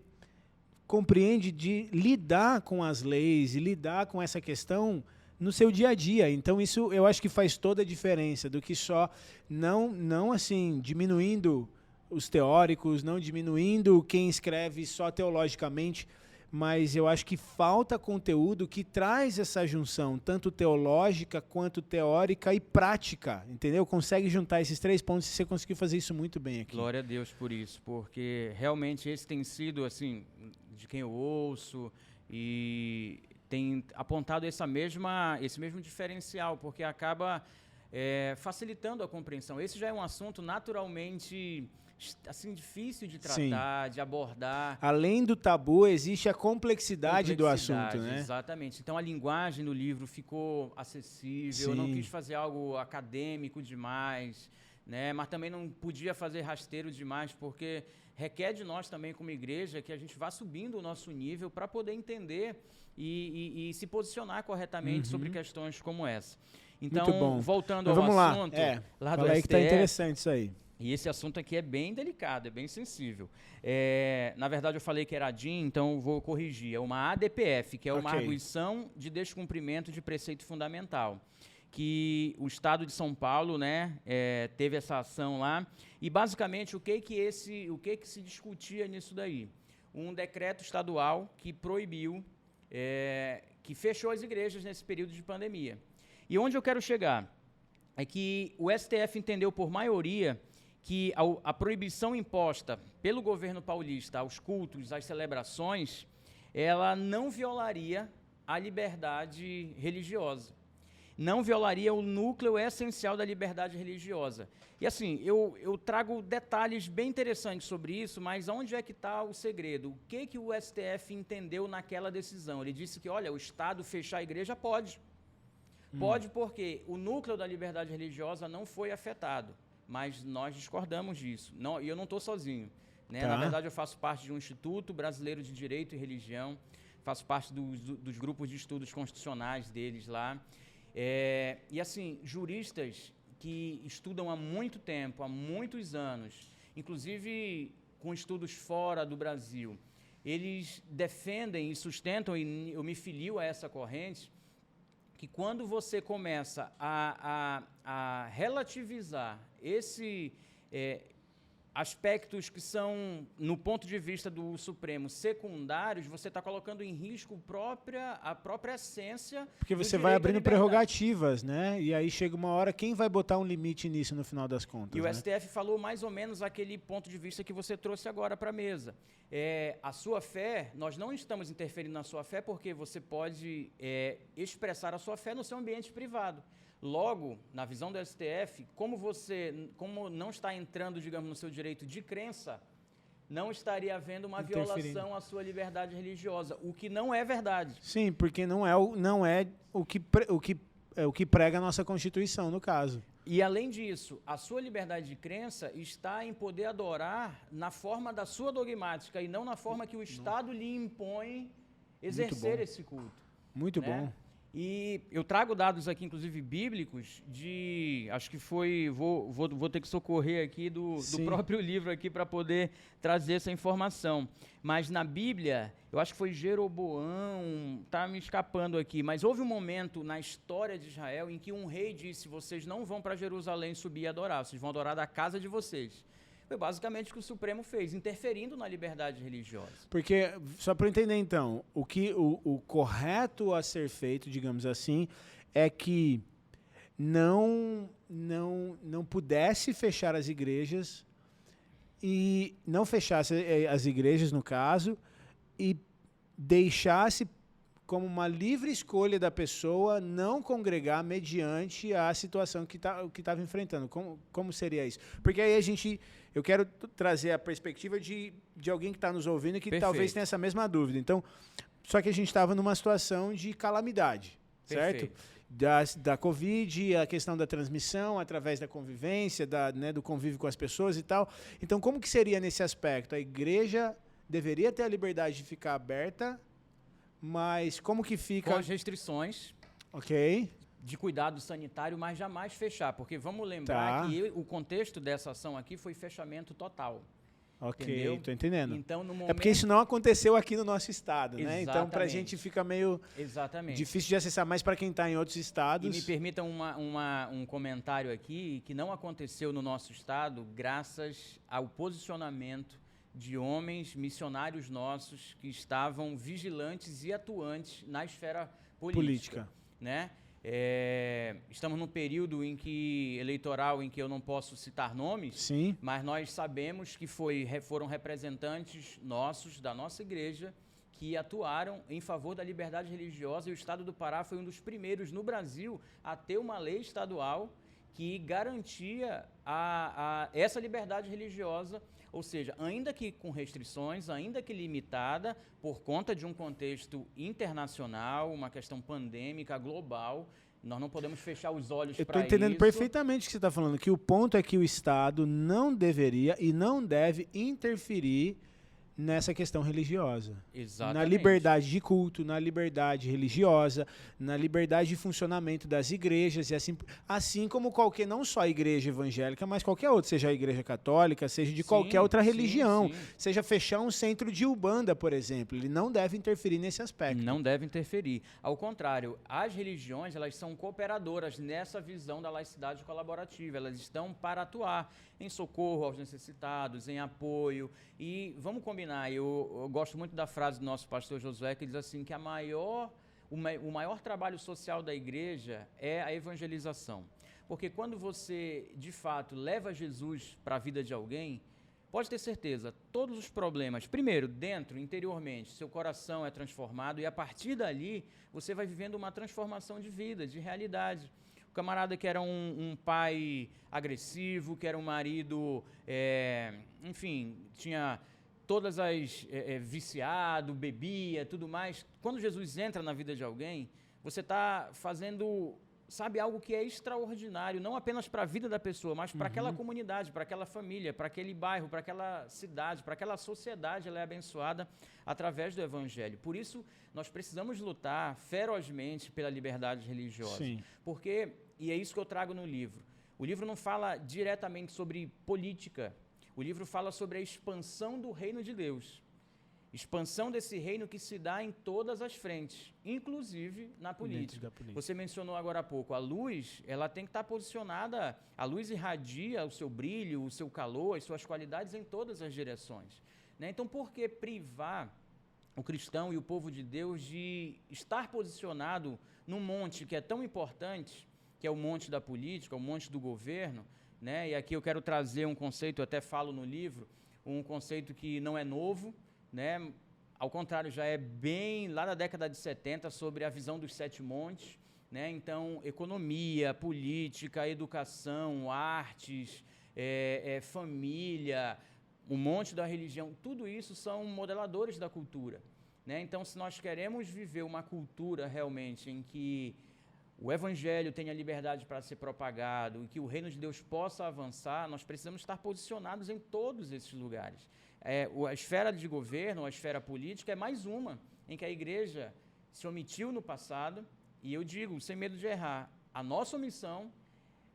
S1: compreende de lidar com as leis e lidar com essa questão no seu dia a dia. Então, isso eu acho que faz toda a diferença do que só não assim, diminuindo os teóricos, não diminuindo quem escreve só teologicamente, mas eu acho que falta conteúdo que traz essa junção, tanto teológica quanto teórica e prática, entendeu? Consegue juntar esses 3 pontos e você conseguiu fazer isso muito bem aqui.
S2: Glória a Deus por isso, porque realmente esse tem sido, assim, de quem eu ouço, e tem apontado esse mesmo diferencial, porque acaba facilitando a compreensão. Esse já é um assunto naturalmente assim, difícil de tratar, sim, de abordar.
S1: Além do tabu, existe a complexidade do assunto, né?
S2: Exatamente. Então, a linguagem do livro ficou acessível, sim, eu não quis fazer algo acadêmico demais, né? Mas também não podia fazer rasteiro demais, porque requer de nós também, como igreja, que a gente vá subindo o nosso nível para poder entender e se posicionar corretamente sobre questões como essa. Então, voltando ao assunto, lá do STF,
S1: aí que está interessante isso aí.
S2: E esse assunto aqui é bem delicado, é bem sensível. Na verdade, eu falei que era ADIM, então eu vou corrigir. É uma ADPF, que é uma arguição de descumprimento de preceito fundamental, que o Estado de São Paulo, né, teve essa ação lá. E, basicamente, o que se discutia nisso daí? Um decreto estadual que proibiu, que fechou as igrejas nesse período de pandemia. E onde eu quero chegar é que o STF entendeu por maioria que a proibição imposta pelo governo paulista aos cultos, às celebrações, ela não violaria a liberdade religiosa. Não violaria o núcleo essencial da liberdade religiosa. E assim, eu trago detalhes bem interessantes sobre isso, mas onde é que está o segredo? O que o STF entendeu naquela decisão? Ele disse que, olha, o Estado fechar a igreja pode. Pode porque o núcleo da liberdade religiosa não foi afetado, mas nós discordamos disso. E eu não estou sozinho, né? Na verdade, eu faço parte de um Instituto Brasileiro de Direito e Religião, faço parte dos grupos de estudos constitucionais deles lá. E assim, juristas que estudam há muito tempo, há muitos anos, inclusive com estudos fora do Brasil, eles defendem e sustentam, e eu me filio a essa corrente, que quando você começa a relativizar aspectos que são, no ponto de vista do Supremo, secundários, você está colocando em risco a própria essência.
S1: Porque você vai abrindo prerrogativas, né? E aí chega uma hora, quem vai botar um limite nisso no final das contas?
S2: E o STF falou mais ou menos aquele ponto de vista que você trouxe agora para a mesa. A sua fé, nós não estamos interferindo na sua fé, porque você pode expressar a sua fé no seu ambiente privado. Logo, na visão do STF, como não está entrando, digamos, no seu direito de crença, não estaria havendo uma violação à sua liberdade religiosa, o que não é verdade.
S1: Sim, porque não é o que prega a nossa Constituição, no caso.
S2: E, além disso, a sua liberdade de crença está em poder adorar na forma da sua dogmática e não na forma que o Estado lhe impõe exercer esse culto.
S1: Muito bom.
S2: E eu trago dados aqui, inclusive bíblicos, acho que foi, vou ter que socorrer aqui do próprio livro aqui para poder trazer essa informação. Mas na Bíblia, eu acho que foi Jeroboão, tá me escapando aqui, mas houve um momento na história de Israel em que um rei disse: vocês não vão para Jerusalém subir e adorar, vocês vão adorar da casa de vocês. Foi basicamente o que o Supremo fez, interferindo na liberdade religiosa.
S1: Porque, só para eu entender então, o correto a ser feito, digamos assim, é que não pudesse fechar as igrejas, e não fechasse as igrejas, no caso, e deixasse como uma livre escolha da pessoa não congregar mediante a situação que estava enfrentando. Como seria isso? Porque aí eu quero trazer a perspectiva de alguém que está nos ouvindo e que
S2: Perfeito.
S1: Talvez tenha essa mesma dúvida. Então, só que a gente estava numa situação de calamidade,
S2: Perfeito.
S1: certo? Da Covid, a questão da transmissão através da convivência, do convívio com as pessoas e tal. Então, como que seria nesse aspecto? A igreja deveria ter a liberdade de ficar aberta, mas como que fica...
S2: Com as restrições de cuidado sanitário, mas jamais fechar. Porque vamos lembrar que o contexto dessa ação aqui foi fechamento total.
S1: Ok, estou entendendo.
S2: Então, no momento...
S1: É porque isso não aconteceu aqui no nosso estado, né?
S2: Exatamente.
S1: Então, para a gente fica meio difícil de acessar, mais para quem está em outros estados.
S2: E me permitam um comentário aqui, que não aconteceu no nosso estado graças ao posicionamento de homens missionários nossos que estavam vigilantes e atuantes na esfera política. Né? Estamos num período eleitoral em que eu não posso citar nomes,
S1: Sim.
S2: Mas nós sabemos que foram representantes nossos, da nossa igreja, que atuaram em favor da liberdade religiosa, e o Estado do Pará foi um dos primeiros no Brasil a ter uma lei estadual que garantia essa liberdade religiosa. Ou seja, ainda que com restrições, ainda que limitada, por conta de um contexto internacional, uma questão pandêmica, global, nós não podemos fechar os olhos para isso.
S1: Eu estou entendendo perfeitamente o que você está falando, que o ponto é que o Estado não deveria e não deve interferir nessa questão religiosa.
S2: Exatamente.
S1: Na liberdade de culto, na liberdade religiosa, na liberdade de funcionamento das igrejas, e assim como qualquer, não só a igreja evangélica, mas qualquer outra, seja a igreja católica, seja de qualquer outra religião, seja fechar um centro de Umbanda, por exemplo, ele não deve interferir nesse aspecto.
S2: Não deve interferir. Ao contrário, as religiões, elas são cooperadoras nessa visão da laicidade colaborativa, elas estão para atuar em socorro aos necessitados, em apoio, e vamos combinar, eu gosto muito da frase do nosso pastor Josué, que diz assim, que o maior trabalho social da igreja é a evangelização. Porque quando você, de fato, leva Jesus para a vida de alguém, pode ter certeza, todos os problemas, primeiro, interiormente, seu coração é transformado, e a partir dali, você vai vivendo uma transformação de vida, de realidade. O camarada que era um pai agressivo, que era um marido, enfim, tinha todas as... viciado, bebia, tudo mais. Quando Jesus entra na vida de alguém, você está fazendo, sabe, algo que é extraordinário, não apenas para a vida da pessoa, mas para aquela comunidade, para aquela família, para aquele bairro, para aquela cidade, para aquela sociedade, ela é abençoada através do Evangelho. Por isso, nós precisamos lutar ferozmente pela liberdade religiosa.
S1: Sim.
S2: Porque, e é isso que eu trago no livro, o livro não fala diretamente sobre política, o livro fala sobre a expansão do reino de Deus. Expansão desse reino que se dá em todas as frentes, inclusive na política. Você mencionou agora há pouco, a luz, ela tem que estar posicionada, a luz irradia o seu brilho, o seu calor, as suas qualidades em todas as direções. Né? Então, por que privar o cristão e o povo de Deus de estar posicionado num monte que é tão importante, que é o monte da política, o monte do governo, né? E aqui eu quero trazer um conceito, eu até falo no livro, um conceito que não é novo, né? Ao contrário, já é bem lá da década de 70, sobre a visão dos 7 montes, né? Então, economia, política, educação, artes, família, o monte da religião, tudo isso são modeladores da cultura, né? Então, se nós queremos viver uma cultura realmente em que o evangelho tenha liberdade para ser propagado e que o reino de Deus possa avançar, nós precisamos estar posicionados em todos esses lugares. A esfera de governo, a esfera política é mais uma em que a igreja se omitiu no passado, e eu digo, sem medo de errar, a nossa omissão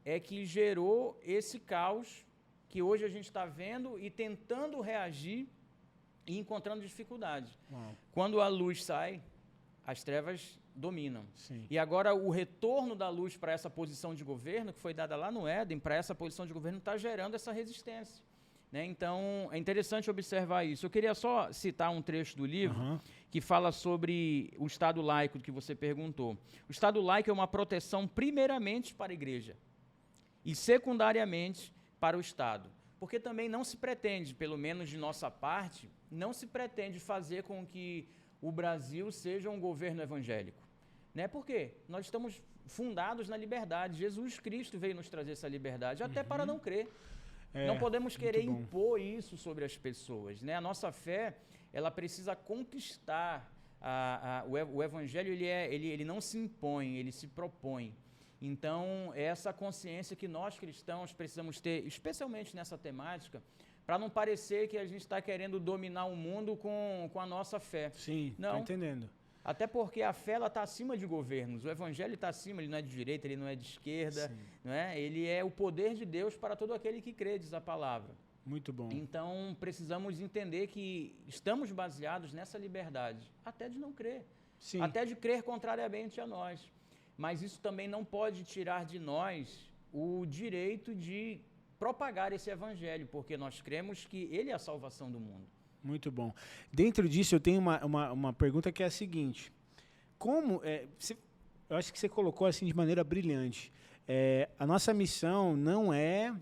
S2: é que gerou esse caos que hoje a gente está vendo e tentando reagir e encontrando dificuldade. Quando a luz sai, as trevas dominam.
S1: Sim.
S2: E agora o retorno da luz para essa posição de governo, que foi dada lá no Éden, para essa posição de governo, está gerando essa resistência. Né? Então, é interessante observar isso. Eu queria só citar um trecho do livro que fala sobre o Estado laico que você perguntou. O Estado laico é uma proteção primeiramente para a igreja e secundariamente para o Estado. Porque também não se pretende, pelo menos de nossa parte, não se pretende fazer com que o Brasil seja um governo evangélico. Né? Por quê? Nós estamos fundados na liberdade. Jesus Cristo veio nos trazer essa liberdade, até para não crer. Não podemos querer impor isso sobre as pessoas. Né? A nossa fé, ela precisa conquistar. O evangelho, ele não se impõe, ele se propõe. Então, é essa consciência que nós cristãos precisamos ter, especialmente nessa temática, para não parecer que a gente está querendo dominar o mundo com a nossa fé.
S1: Sim, estou entendendo.
S2: Até porque a fé está acima de governos. O evangelho está acima, ele não é de direita, ele não é de esquerda. Não é? Ele é o poder de Deus para todo aquele que crê, diz a palavra.
S1: Muito bom.
S2: Então, precisamos entender que estamos baseados nessa liberdade, até de não crer.
S1: Sim.
S2: Até de crer contrariamente a nós. Mas isso também não pode tirar de nós o direito de propagar esse evangelho, porque nós cremos que ele é a salvação do mundo.
S1: Muito bom. Dentro disso, eu tenho uma pergunta que é a seguinte. Eu acho que você colocou assim de maneira brilhante. A nossa missão não é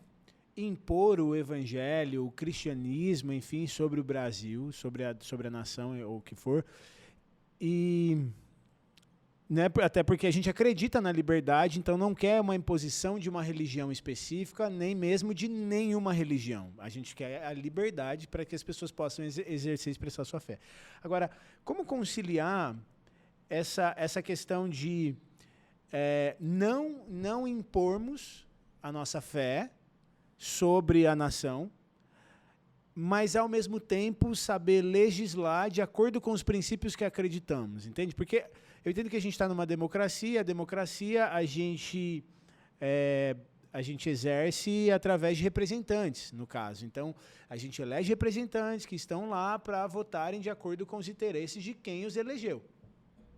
S1: impor o evangelho, o cristianismo, enfim, sobre o Brasil, sobre a nação ou o que for. Né, até porque a gente acredita na liberdade, então não quer uma imposição de uma religião específica, nem mesmo de nenhuma religião. A gente quer a liberdade para que as pessoas possam exercer e expressar sua fé. Agora, como conciliar essa questão de não impormos a nossa fé sobre a nação, mas, ao mesmo tempo, saber legislar de acordo com os princípios que acreditamos, entende? Porque eu entendo que a gente está numa democracia, a democracia a gente exerce através de representantes, no caso. Então, a gente elege representantes que estão lá para votarem de acordo com os interesses de quem os elegeu.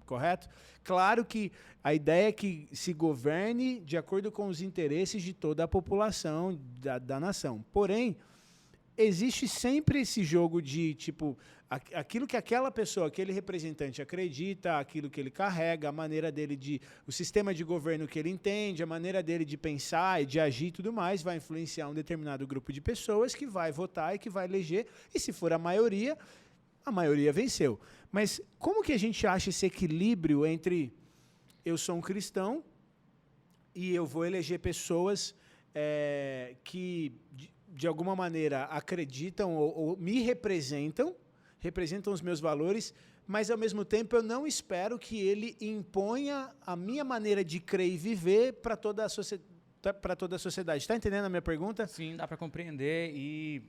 S1: Correto? Claro que a ideia é que se governe de acordo com os interesses de toda a população da nação. Porém, existe sempre esse jogo de, tipo, aquilo que aquela pessoa, aquele representante acredita, aquilo que ele carrega, a maneira dele o sistema de governo que ele entende, a maneira dele de pensar e de agir e tudo mais, vai influenciar um determinado grupo de pessoas que vai votar e que vai eleger, e se for a maioria venceu. Mas como que a gente acha esse equilíbrio entre eu sou um cristão e eu vou eleger pessoas que de alguma maneira acreditam ou me representam os meus valores, mas ao mesmo tempo eu não espero que ele imponha a minha maneira de crer e viver para toda a sociedade. Está entendendo a minha pergunta?
S2: Sim, dá para compreender e,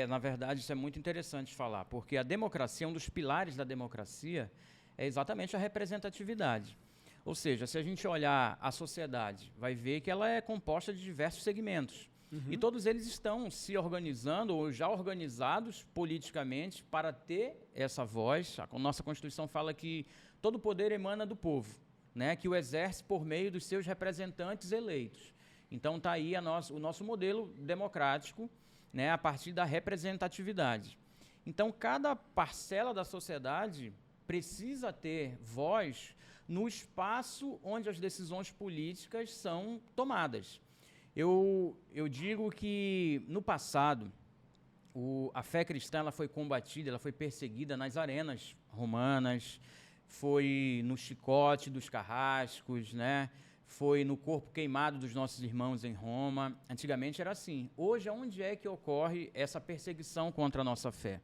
S2: na verdade, isso é muito interessante falar, porque a democracia, um dos pilares da democracia é exatamente a representatividade. Ou seja, se a gente olhar a sociedade, vai ver que ela é composta de diversos segmentos. E todos eles estão se organizando ou já organizados politicamente para ter essa voz. A nossa Constituição fala que todo poder emana do povo, né, que o exerce por meio dos seus representantes eleitos. Então está aí o nosso modelo democrático, né, a partir da representatividade. Então cada parcela da sociedade precisa ter voz no espaço onde as decisões políticas são tomadas. Eu digo que, no passado, a fé cristã ela foi combatida, ela foi perseguida nas arenas romanas, foi no chicote dos carrascos, né? Foi no corpo queimado dos nossos irmãos em Roma. Antigamente era assim. Hoje, onde é que ocorre essa perseguição contra a nossa fé?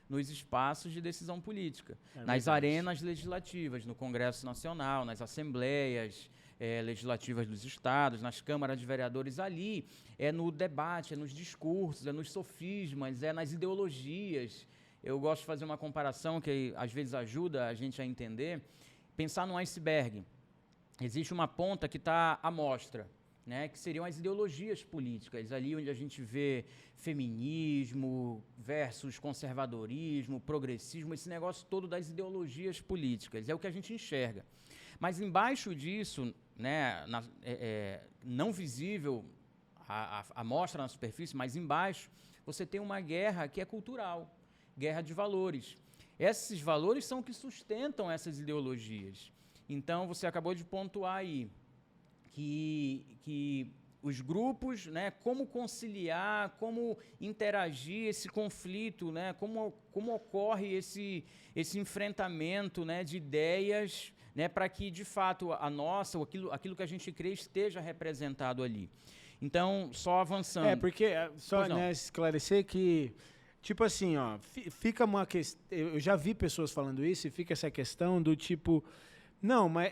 S2: Nos espaços de decisão política, nas arenas legislativas, no Congresso Nacional, nas assembleias, legislativas dos estados, nas câmaras de vereadores, ali é no debate, é nos discursos, é nos sofismas, é nas ideologias. Eu gosto de fazer uma comparação que às vezes ajuda a gente a entender. Pensar num iceberg. Existe uma ponta que está à mostra, né, que seriam as ideologias políticas, ali onde a gente vê feminismo versus conservadorismo, progressismo, esse negócio todo das ideologias políticas, é o que a gente enxerga. Mas embaixo disso, né, não visível, a mostra na superfície, mas embaixo, você tem uma guerra que é cultural, guerra de valores. Esses valores são que sustentam essas ideologias. Então, você acabou de pontuar aí que os grupos, né, como conciliar, como interagir esse conflito, né, como ocorre esse enfrentamento, né, de ideias, né, para que, de fato, a nossa, aquilo que a gente crê esteja representado ali. Então, só avançando.
S1: Porque, só, né, esclarecer que, tipo assim, ó, fica uma questão, eu já vi pessoas falando isso, e fica essa questão do tipo, não, mas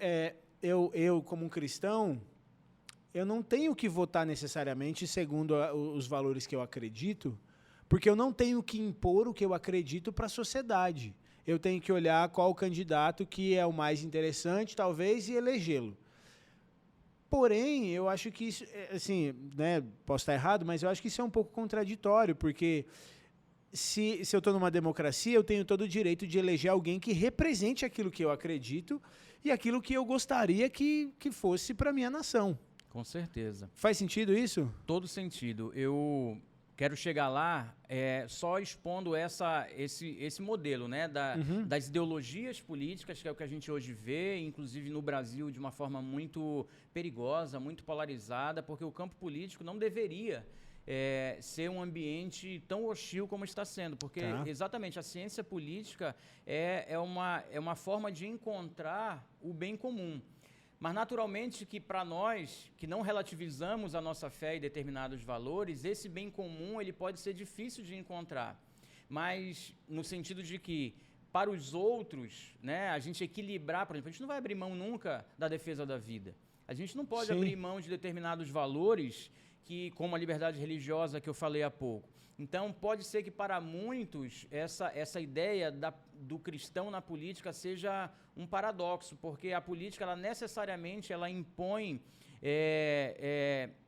S1: eu como um cristão, eu não tenho que votar necessariamente segundo os valores que eu acredito, porque eu não tenho que impor o que eu acredito para a sociedade. Eu tenho que olhar qual o candidato que é o mais interessante, talvez, e elegê-lo. Porém, eu acho que isso, assim, né, posso estar errado, mas eu acho que isso é um pouco contraditório, porque se eu estou numa democracia, eu tenho todo o direito de eleger alguém que represente aquilo que eu acredito e aquilo que eu gostaria que fosse para a minha nação.
S2: Com certeza.
S1: Faz sentido isso?
S2: Todo sentido. Eu quero chegar lá só expondo esse modelo, né, das ideologias políticas, que é o que a gente hoje vê, inclusive no Brasil, de uma forma muito perigosa, muito polarizada, porque o campo político não deveria ser um ambiente tão hostil como está sendo, porque exatamente a ciência política é uma forma de encontrar o bem comum. Mas, naturalmente, que para nós, que não relativizamos a nossa fé e determinados valores, esse bem comum ele pode ser difícil de encontrar. Mas, no sentido de que, para os outros, né, a gente equilibrar, por exemplo, a gente não vai abrir mão nunca da defesa da vida. A gente não pode abrir mão de determinados valores, como a liberdade religiosa que eu falei há pouco. Então, pode ser que para muitos essa ideia do cristão na política seja um paradoxo, porque a política ela necessariamente impõe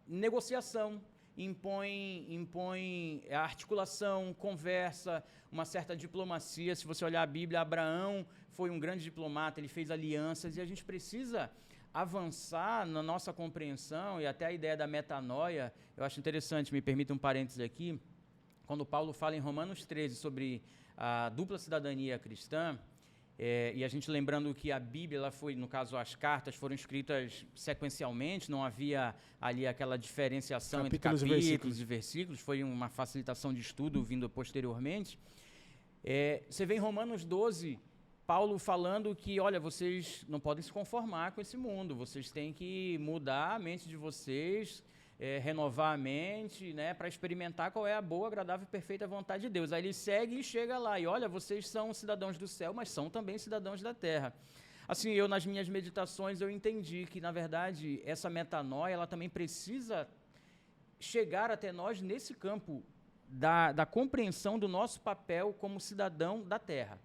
S2: negociação, impõe articulação, conversa, uma certa diplomacia. Se você olhar a Bíblia, Abraão foi um grande diplomata, ele fez alianças, e a gente precisa avançar na nossa compreensão, e até a ideia da metanoia. Eu acho interessante, me permita um parênteses aqui, quando Paulo fala em Romanos 13 sobre a dupla cidadania cristã, e a gente lembrando que a Bíblia, ela foi, no caso as cartas, foram escritas sequencialmente, não havia ali aquela diferenciação entre capítulos e versículos, foi uma facilitação de estudo vindo posteriormente. Você vê em Romanos 12, Paulo falando que, olha, vocês não podem se conformar com esse mundo, vocês têm que mudar a mente de vocês, renovar a mente, né, para experimentar qual é a boa, agradável e perfeita vontade de Deus. Aí ele segue e chega lá, e olha, vocês são cidadãos do céu, mas são também cidadãos da terra. Assim, eu nas minhas meditações, eu entendi que, na verdade, essa metanoia, ela também precisa chegar até nós nesse campo da compreensão do nosso papel como cidadão da terra.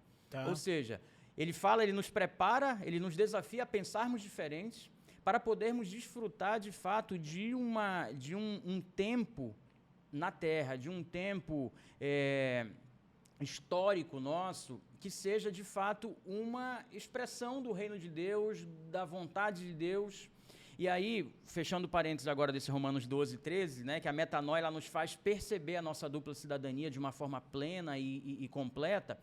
S2: Ou seja, ele fala, ele nos prepara, ele nos desafia a pensarmos diferentes, para podermos desfrutar, de fato, de um tempo na Terra, de um tempo histórico nosso, que seja, de fato, uma expressão do reino de Deus, da vontade de Deus. E aí, fechando parênteses agora desse Romanos 12, 13, né, que a metanoia ela nos faz perceber a nossa dupla cidadania de uma forma plena e completa,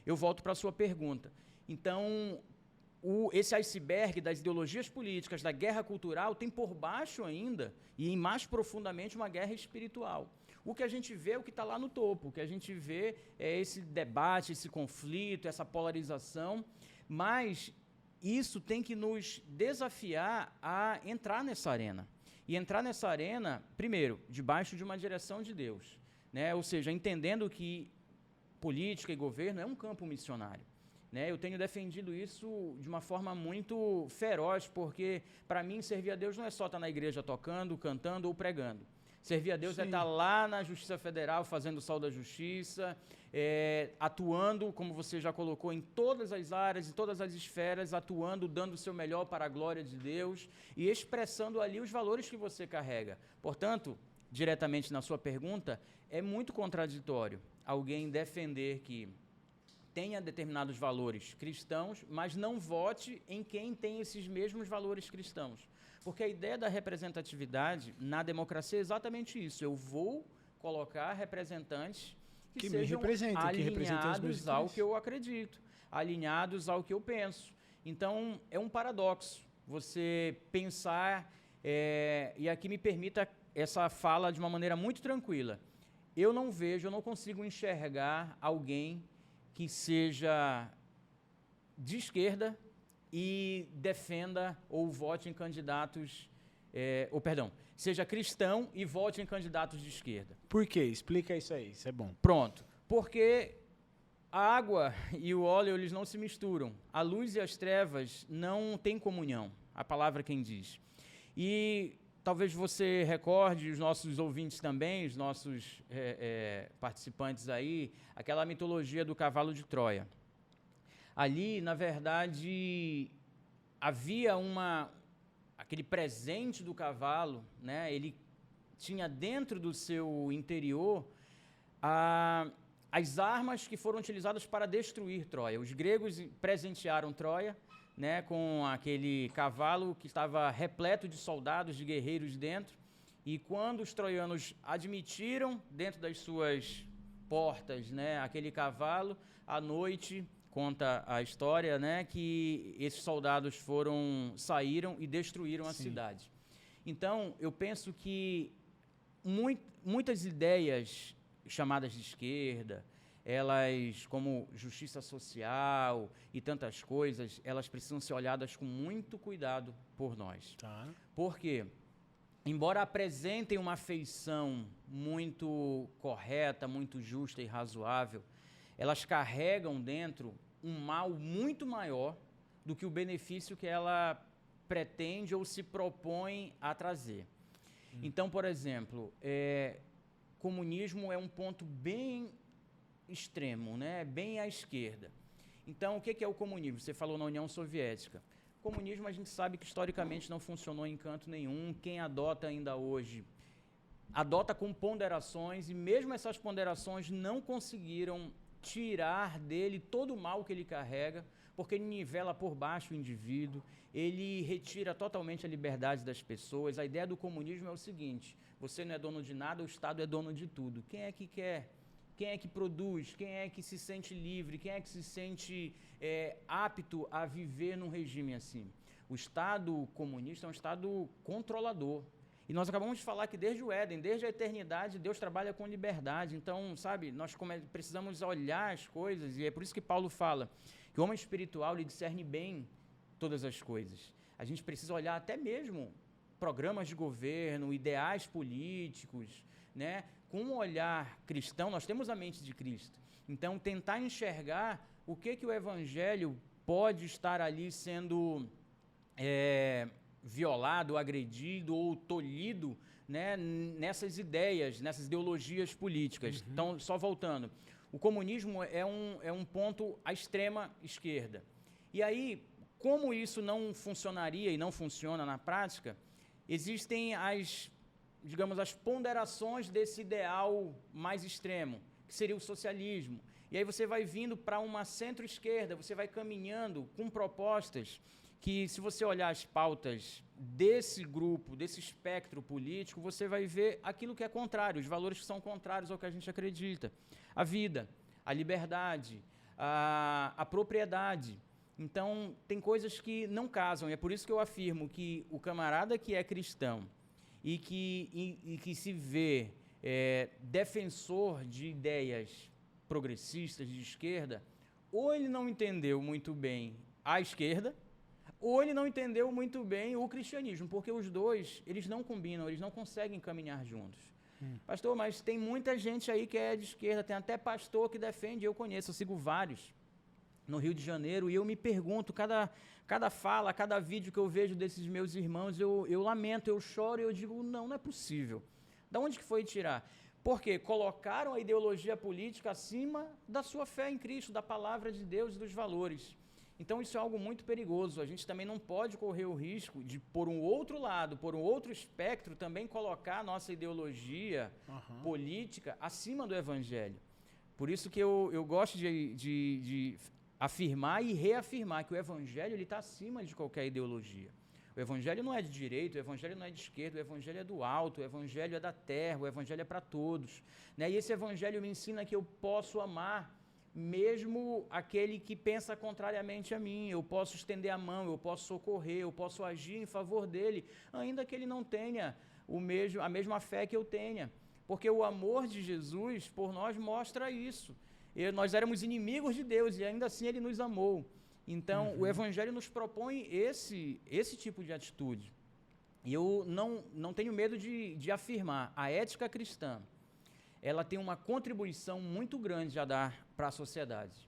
S2: eu volto para a sua pergunta. Então, esse iceberg das ideologias políticas, da guerra cultural, tem por baixo ainda, e mais profundamente, uma guerra espiritual. O que a gente vê é o que está lá no topo, o que a gente vê é esse debate, esse conflito, essa polarização, mas isso tem que nos desafiar a entrar nessa arena. E entrar nessa arena, primeiro, debaixo de uma direção de Deus, né? Ou seja, entendendo que política e governo é um campo missionário. né? Eu tenho defendido isso de uma forma muito feroz, porque, para mim, servir a Deus não é só estar na igreja tocando, cantando ou pregando. Servir a Deus Sim. é estar lá na Justiça Federal, fazendo o sol da justiça, atuando, como você já colocou, em todas as áreas, em todas as esferas, atuando, dando o seu melhor para a glória de Deus e expressando ali os valores que você carrega. Portanto, diretamente na sua pergunta, é muito contraditório alguém defender que tenha determinados valores cristãos, mas não vote em quem tem esses mesmos valores cristãos. Porque a ideia da representatividade na democracia é exatamente isso. Eu vou colocar representantes que sejam alinhados ao que eu acredito, alinhados ao que eu penso. Então, é um paradoxo você pensar, e aqui me permita essa fala de uma maneira muito tranquila. Eu não consigo enxergar alguém que seja de esquerda e defenda ou vote em candidatos, seja cristão e vote em candidatos de esquerda.
S1: Por quê? Explica isso aí, isso é bom.
S2: Pronto. Porque a água e o óleo, eles não se misturam. A luz e as trevas não têm comunhão, a palavra quem diz. E talvez você recorde, os nossos ouvintes também, os nossos participantes aí, aquela mitologia do cavalo de Troia. Ali, na verdade, havia aquele presente do cavalo, né? Ele tinha dentro do seu interior as armas que foram utilizadas para destruir Troia. Os gregos presentearam Troia, né, com aquele cavalo que estava repleto de soldados, de guerreiros dentro, e quando os troianos admitiram dentro das suas portas, né, aquele cavalo, à noite, conta a história, né, que esses soldados saíram e destruíram a cidade. Então, eu penso que muitas ideias chamadas de esquerda, elas, como justiça social e tantas coisas, elas precisam ser olhadas com muito cuidado por nós.
S1: Tá.
S2: Porque, embora apresentem uma feição muito correta, muito justa e razoável, elas carregam dentro um mal muito maior do que o benefício que ela pretende ou se propõe a trazer. Então, por exemplo, comunismo é um ponto bem extremo, né? Bem à esquerda. Então, o que é o comunismo? Você falou na União Soviética. O comunismo, a gente sabe que historicamente não funcionou em canto nenhum. Quem adota ainda hoje, adota com ponderações, e mesmo essas ponderações não conseguiram tirar dele todo o mal que ele carrega, porque ele nivela por baixo o indivíduo, ele retira totalmente a liberdade das pessoas. A ideia do comunismo é o seguinte: você não é dono de nada, o Estado é dono de tudo. Quem é que quer? Quem é que produz? Quem é que se sente livre? Quem é que se sente apto a viver num regime assim? O Estado comunista é um Estado controlador. E nós acabamos de falar que desde o Éden, desde a eternidade, Deus trabalha com liberdade. Então, sabe, nós precisamos olhar as coisas, e é por isso que Paulo fala que o homem espiritual lhe discerne bem todas as coisas. A gente precisa olhar até mesmo programas de governo, ideais políticos, né? Com um olhar cristão, nós temos a mente de Cristo. Então, tentar enxergar o que o Evangelho pode estar ali sendo violado, agredido ou tolhido, né, nessas ideias, nessas ideologias políticas. Uhum. Então, só voltando, o comunismo é um ponto à extrema esquerda. E aí, como isso não funcionaria e não funciona na prática, existem as ponderações desse ideal mais extremo, que seria o socialismo. E aí você vai vindo para uma centro-esquerda, você vai caminhando com propostas que, se você olhar as pautas desse grupo, desse espectro político, você vai ver aquilo que é contrário, os valores que são contrários ao que a gente acredita. A vida, a liberdade, a propriedade. Então, tem coisas que não casam, e é por isso que eu afirmo que o camarada que é cristão e que se vê defensor de ideias progressistas de esquerda, ou ele não entendeu muito bem a esquerda, ou ele não entendeu muito bem o cristianismo, porque os dois, eles não combinam, eles não conseguem caminhar juntos. Pastor, mas tem muita gente aí que é de esquerda, tem até pastor que defende, eu conheço, eu sigo vários. no Rio de Janeiro, e eu me pergunto, cada fala, cada vídeo que eu vejo desses meus irmãos, eu lamento, eu choro, e eu digo, não é possível. Da onde que foi tirar? Porque colocaram a ideologia política acima da sua fé em Cristo, da palavra de Deus e dos valores. Então isso é algo muito perigoso. A gente também não pode correr o risco de, por um outro lado, por um outro espectro, também colocar a nossa ideologia política acima do Evangelho. Por isso que eu gosto de afirmar e reafirmar que o Evangelho está acima de qualquer ideologia. O Evangelho não é de direita, o Evangelho não é de esquerda, o Evangelho é do alto, o Evangelho é da terra, o Evangelho é para todos. Né? E esse Evangelho me ensina que eu posso amar mesmo aquele que pensa contrariamente a mim. Eu posso estender a mão, eu posso socorrer, eu posso agir em favor dele, ainda que ele não tenha a mesma fé que eu tenha. Porque o amor de Jesus por nós mostra isso. Nós éramos inimigos de Deus e ainda assim ele nos amou. Então, o Evangelho nos propõe esse tipo de atitude. E eu não tenho medo de afirmar, a ética cristã, ela tem uma contribuição muito grande a dar para a sociedade.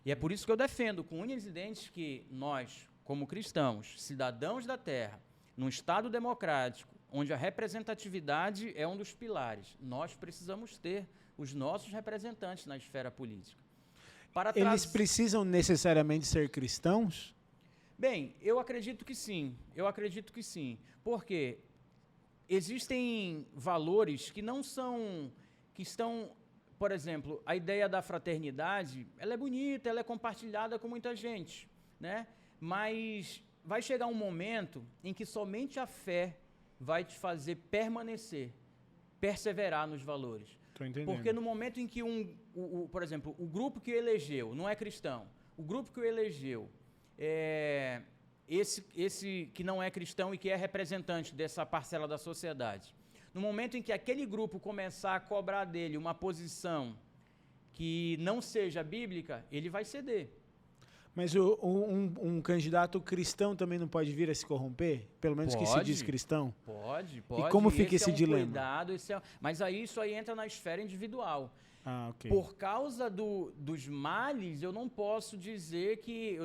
S2: E é por isso que eu defendo, com unhas e dentes, que nós, como cristãos, cidadãos da terra, num Estado democrático, onde a representatividade é um dos pilares, nós precisamos ter os nossos representantes na esfera política.
S1: Eles precisam necessariamente ser cristãos?
S2: Bem, eu acredito que sim. Porque existem valores que não são... que estão, por exemplo, a ideia da fraternidade, ela é bonita, ela é compartilhada com muita gente, né? Mas vai chegar um momento em que somente a fé vai te fazer perseverar nos valores.
S1: Tô entendendo.
S2: Porque no momento em que por exemplo, o grupo que o elegeu não é cristão, o grupo que o elegeu esse que não é cristão e que é representante dessa parcela da sociedade, no momento em que aquele grupo começar a cobrar dele uma posição que não seja bíblica, ele vai ceder.
S1: Mas um candidato cristão também não pode vir a se corromper? Pelo menos que se diz cristão?
S2: Pode.
S1: E como fica esse dilema?
S2: Cuidado, mas isso aí entra na esfera individual.
S1: Okay.
S2: Por causa dos males, eu não posso dizer que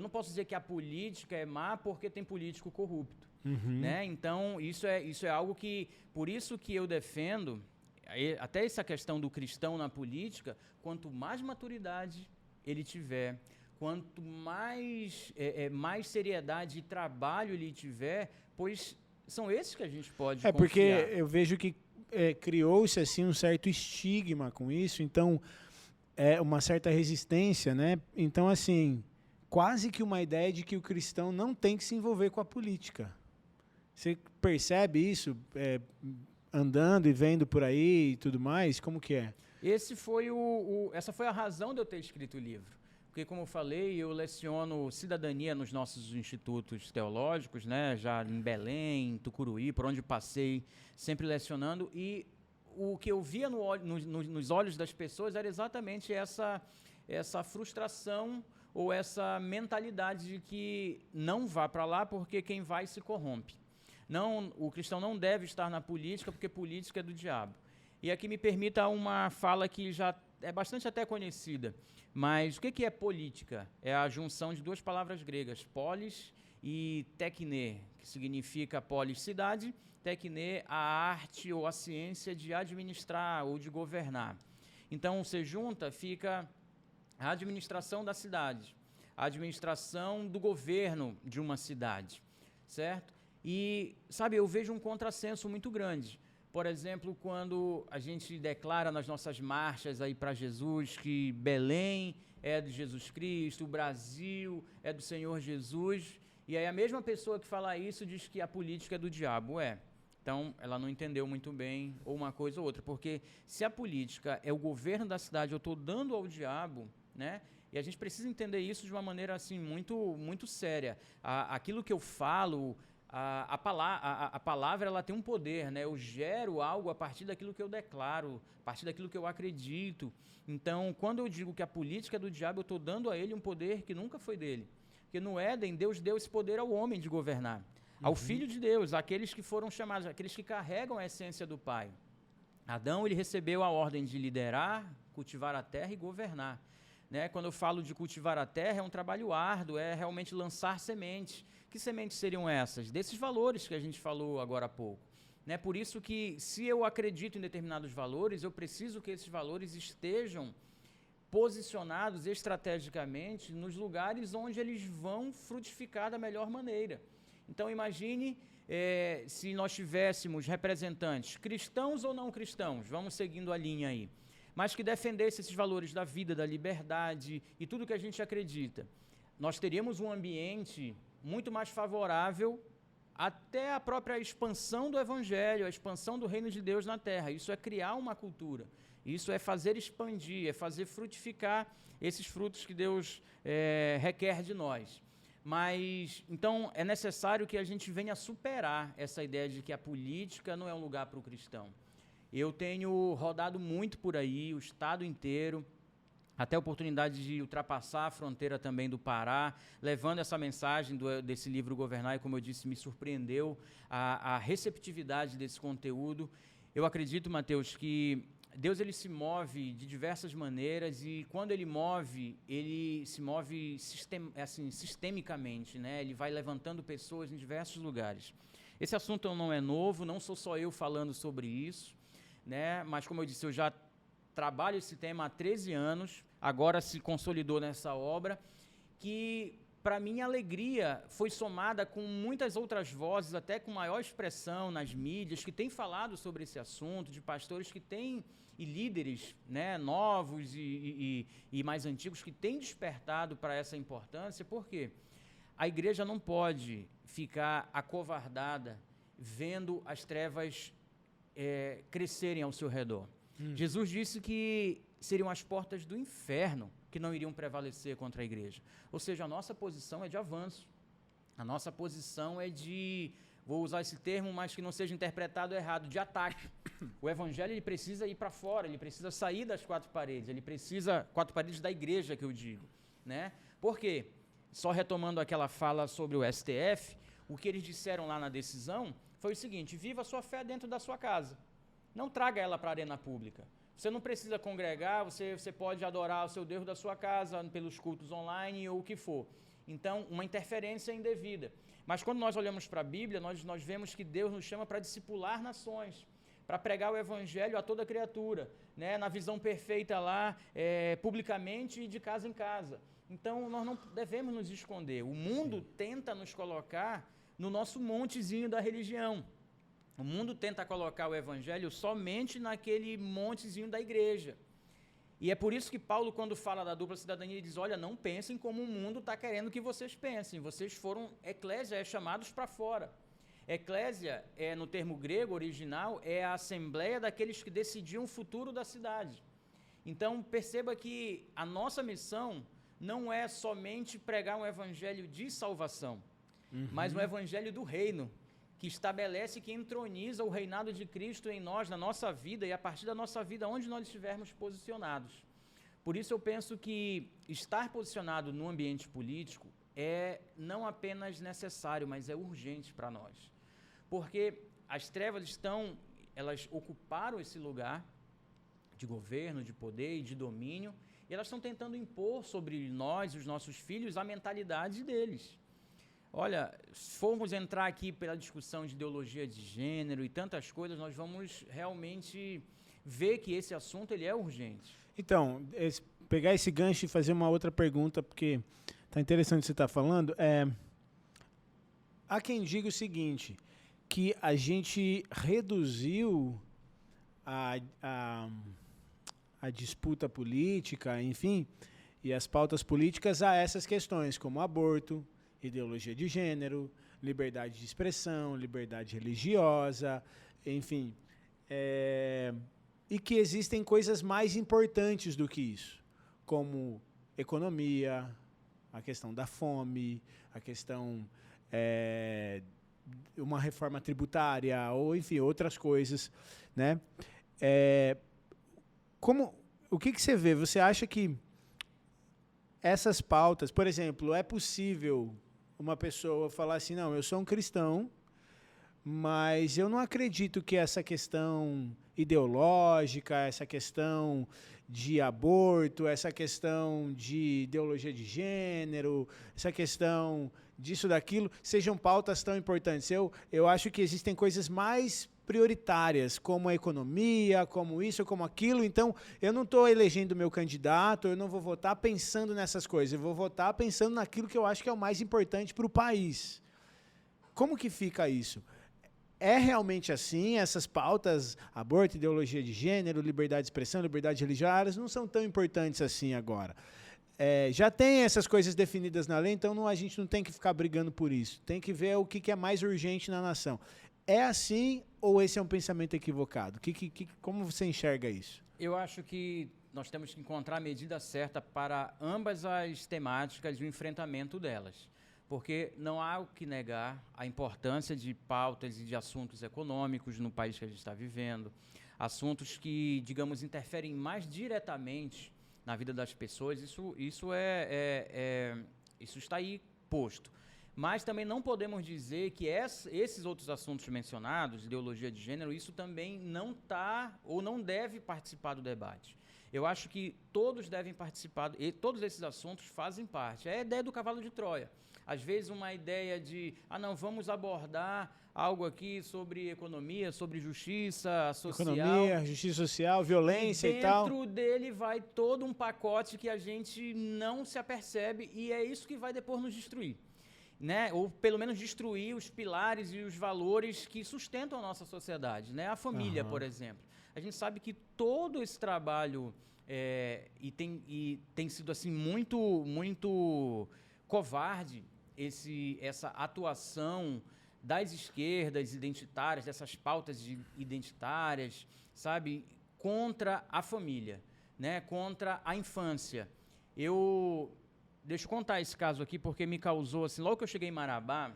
S2: a política é má porque tem político corrupto. Né? Então, isso é algo que... Por isso que eu defendo, até essa questão do cristão na política, quanto mais maturidade ele tiver, quanto mais seriedade e trabalho ele tiver, pois são esses que a gente pode confiar.
S1: Porque eu vejo que criou-se assim um certo estigma com isso, então uma certa resistência, né? Então, assim, quase que uma ideia de que o cristão não tem que se envolver com a política. Você percebe isso andando e vendo por aí e tudo mais? Como que é?
S2: Essa foi a razão de eu ter escrito o livro. Porque, como eu falei, eu leciono cidadania nos nossos institutos teológicos, né? Já em Belém, em Tucuruí, por onde passei, sempre lecionando. E o que eu via nos olhos das pessoas era exatamente essa frustração ou essa mentalidade de que não vá para lá porque quem vai se corrompe. O cristão não deve estar na política porque política é do diabo. E aqui me permita uma fala que já é bastante até conhecida. Mas o que é política? É a junção de duas palavras gregas, polis e tekne, que significa polis, cidade, tekne, a arte ou a ciência de administrar ou de governar. Então, você junta, fica a administração da cidade, a administração do governo de uma cidade, certo? E, sabe, eu vejo um contrassenso muito grande. Por exemplo, quando a gente declara nas nossas marchas aí para Jesus que Belém é de Jesus Cristo, o Brasil é do Senhor Jesus, e aí a mesma pessoa que fala isso diz que a política é do diabo. Então, ela não entendeu muito bem ou uma coisa ou outra, porque se a política é o governo da cidade, eu estou dando ao diabo, né? E a gente precisa entender isso de uma maneira assim muito, muito séria. Aquilo que eu falo... A palavra ela tem um poder, né? Eu gero algo a partir daquilo que eu declaro, a partir daquilo que eu acredito. Então, quando eu digo que a política é do diabo, eu estou dando a ele um poder que nunca foi dele. Porque no Éden, Deus deu esse poder ao homem de governar, ao Filho de Deus, àqueles que foram chamados, aqueles que carregam a essência do Pai. Adão, ele recebeu a ordem de liderar, cultivar a terra e governar. né? Quando eu falo de cultivar a terra, é um trabalho árduo, é realmente lançar sementes. Que sementes seriam essas? Desses valores que a gente falou agora há pouco. Né? Por isso que, se eu acredito em determinados valores, eu preciso que esses valores estejam posicionados estrategicamente nos lugares onde eles vão frutificar da melhor maneira. Então, imagine se nós tivéssemos representantes cristãos ou não cristãos, vamos seguindo a linha aí, mas que defendessem esses valores da vida, da liberdade e tudo que a gente acredita. Nós teríamos um ambiente muito mais favorável até a própria expansão do Evangelho, a expansão do reino de Deus na terra. Isso é criar uma cultura. Isso é fazer expandir, é fazer frutificar esses frutos que Deus requer de nós. Mas, então, é necessário que a gente venha superar essa ideia de que a política não é um lugar para o cristão. Eu tenho rodado muito por aí, o estado inteiro, até a oportunidade de ultrapassar a fronteira também do Pará, levando essa mensagem desse livro Governar, e como eu disse, me surpreendeu a receptividade desse conteúdo. Eu acredito, Mateus, que Deus ele se move de diversas maneiras e quando ele se move sistemicamente, né? Ele vai levantando pessoas em diversos lugares. Esse assunto não é novo, não sou só eu falando sobre isso, né? Mas como eu disse, eu já trabalho esse tema há 13 anos, agora se consolidou nessa obra, que para minha alegria foi somada com muitas outras vozes, até com maior expressão nas mídias, que têm falado sobre esse assunto, de pastores que têm, e líderes, né, novos e mais antigos, que têm despertado para essa importância. Por quê? A igreja não pode ficar acovardada vendo as trevas crescerem ao seu redor. Jesus disse que seriam as portas do inferno que não iriam prevalecer contra a igreja. Ou seja, a nossa posição é de avanço. A nossa posição é de, vou usar esse termo, mas que não seja interpretado errado, de ataque. O evangelho ele precisa ir para fora, ele precisa sair das quatro paredes, quatro paredes da igreja que eu digo, né? Por quê? Só retomando aquela fala sobre o STF, o que eles disseram lá na decisão foi o seguinte: viva a sua fé dentro da sua casa. Não traga ela para a arena pública. Você não precisa congregar, você pode adorar o seu Deus da sua casa, pelos cultos online ou o que for. Então, uma interferência indevida. Mas quando nós olhamos para a Bíblia, nós vemos que Deus nos chama para discipular nações, para pregar o evangelho a toda criatura, né, na visão perfeita lá, publicamente e de casa em casa. Então, nós não devemos nos esconder. O mundo tenta nos colocar no nosso montezinho da religião. O mundo tenta colocar o evangelho somente naquele montezinho da igreja. E é por isso que Paulo, quando fala da dupla cidadania, ele diz: olha, não pensem como o mundo está querendo que vocês pensem. Vocês foram, eclésia, chamados para fora. Eclésia, no termo grego original, é a assembleia daqueles que decidiam o futuro da cidade. Então, perceba que a nossa missão não é somente pregar um evangelho de salvação, mas um evangelho do reino, que estabelece, que entroniza o reinado de Cristo em nós, na nossa vida, e a partir da nossa vida, onde nós estivermos posicionados. Por isso eu penso que estar posicionado no ambiente político é não apenas necessário, mas é urgente para nós. Porque as trevas elas ocuparam esse lugar de governo, de poder e de domínio, e elas estão tentando impor sobre nós, os nossos filhos, a mentalidade deles. Olha, se formos entrar aqui pela discussão de ideologia de gênero e tantas coisas, nós vamos realmente ver que esse assunto ele é urgente.
S1: Então, pegar esse gancho e fazer uma outra pergunta, porque está interessante o que você está falando. Há quem diga o seguinte, que a gente reduziu a disputa política, enfim, e as pautas políticas a essas questões, como aborto, ideologia de gênero, liberdade de expressão, liberdade religiosa, enfim. E que existem coisas mais importantes do que isso, como economia, a questão da fome, a questão uma reforma tributária, ou, enfim, outras coisas, né? O que você vê? Você acha que essas pautas, por exemplo, é possível uma pessoa falar assim, não, eu sou um cristão, mas eu não acredito que essa questão ideológica, essa questão de aborto, essa questão de ideologia de gênero, essa questão disso, daquilo, sejam pautas tão importantes. Eu acho que existem coisas mais prioritárias, como a economia, como isso, como aquilo. Então, eu não estou elegendo meu candidato, eu não vou votar pensando nessas coisas, eu vou votar pensando naquilo que eu acho que é o mais importante para o país. Como que fica isso? É realmente assim? Essas pautas, aborto, ideologia de gênero, liberdade de expressão, liberdade religiosa, não são tão importantes assim agora. Já tem essas coisas definidas na lei, então a gente não tem que ficar brigando por isso. Tem que ver o que é mais urgente na nação. É assim ou esse é um pensamento equivocado? Como você enxerga isso?
S2: Eu acho que nós temos que encontrar a medida certa para ambas as temáticas e o enfrentamento delas. Porque não há o que negar a importância de pautas e de assuntos econômicos no país que a gente está vivendo, assuntos que, digamos, interferem mais diretamente na vida das pessoas, isso está aí posto. Mas também não podemos dizer que esses outros assuntos mencionados, ideologia de gênero, isso também não está ou não deve participar do debate. Eu acho que todos devem participar, e todos esses assuntos fazem parte. É a ideia do cavalo de Troia. Às vezes uma ideia de, não, vamos abordar algo aqui sobre economia, sobre justiça social.
S1: Economia, justiça social, violência e tal.
S2: Dentro dele vai todo um pacote que a gente não se apercebe e é isso que vai depois nos destruir. Né? Ou pelo menos destruir os pilares e os valores que sustentam a nossa sociedade. Né? A família, por exemplo. A gente sabe que todo esse trabalho tem sido assim, muito covarde, essa atuação das esquerdas identitárias, dessas pautas identitárias, sabe, contra a família, né, contra a infância. Deixa eu contar esse caso aqui, porque me causou, assim, logo que eu cheguei em Marabá,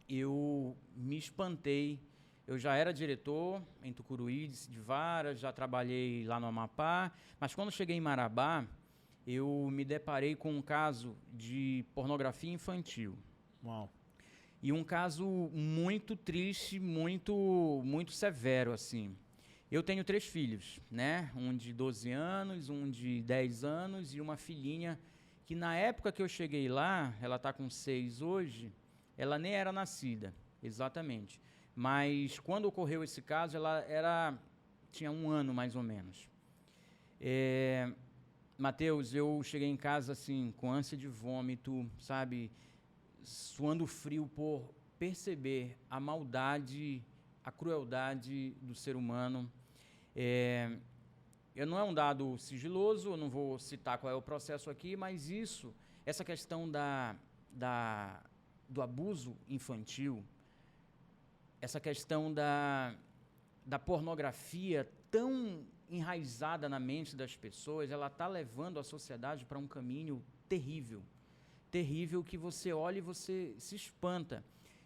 S2: eu me espantei. Eu já era diretor em Tucuruí, de Vara, já trabalhei lá no Amapá, mas quando cheguei em Marabá, eu me deparei com um caso de pornografia infantil.
S1: Uau.
S2: E um caso muito triste, muito severo, assim. Eu tenho 3 filhos, né? Um de 12 anos, um de 10 anos e uma filhinha que na época que eu cheguei lá, ela está com 6 hoje, ela nem era nascida, exatamente. Mas quando ocorreu esse caso, ela tinha 1 ano mais ou menos. Mateus, eu cheguei em casa assim, com ânsia de vômito, sabe, suando frio por perceber a maldade, a crueldade do ser humano. Não é um dado sigiloso, eu não vou citar qual é o processo aqui, mas essa questão do abuso infantil, essa questão da pornografia tão enraizada na mente das pessoas, ela está levando a sociedade para um caminho terrível. Terrível, que você olha e você se espanta.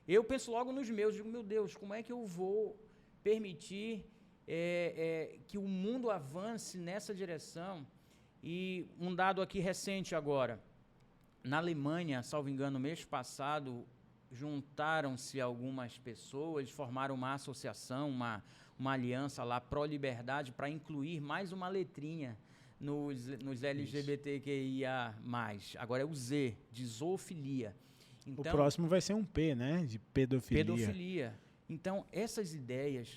S2: Eu penso logo nos meus, digo, meu Deus, como é que eu vou permitir que o mundo avance nessa direção? E um dado aqui recente agora, na Alemanha, salvo engano, mês passado, juntaram-se algumas pessoas, formaram uma associação, uma aliança lá pró-liberdade para incluir mais uma letrinha nos LGBTQIA+. Agora é o Z, de zoofilia.
S1: Então, o próximo vai ser um P, né? De pedofilia.
S2: Então, essas ideias,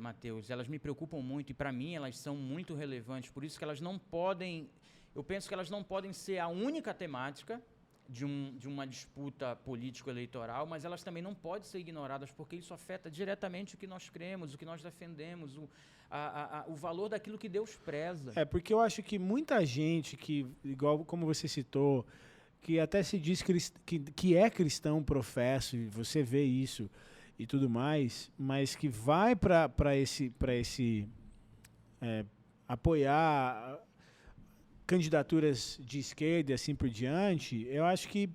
S2: Mateus, elas me preocupam muito e, para mim, elas são muito relevantes. Por isso que elas não podem... Eu penso que elas não podem ser a única temática de uma disputa político-eleitoral, mas elas também não podem ser ignoradas, porque isso afeta diretamente o que nós cremos, o que nós defendemos, o valor daquilo que Deus preza.
S1: Porque eu acho que muita gente que, igual como você citou, que até se diz que é cristão professo, e você vê isso e tudo mais, mas que vai para esse apoiar candidaturas de esquerda e assim por diante, eu acho que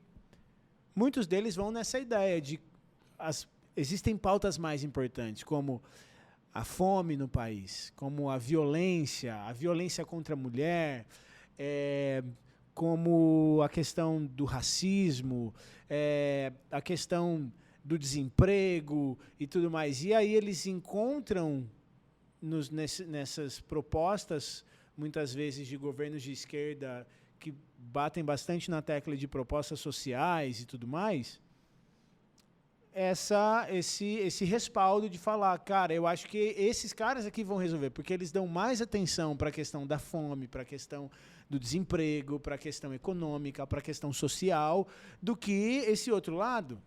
S1: muitos deles vão nessa ideia de existem pautas mais importantes, como a fome no país, como a violência contra a mulher, como a questão do racismo, a questão do desemprego e tudo mais. E aí eles encontram nessas propostas, muitas vezes de governos de esquerda, que batem bastante na tecla de propostas sociais e tudo mais, esse respaldo de falar, cara, eu acho que esses caras aqui vão resolver, porque eles dão mais atenção para a questão da fome, para a questão do desemprego, para a questão econômica, para a questão social, do que esse outro lado.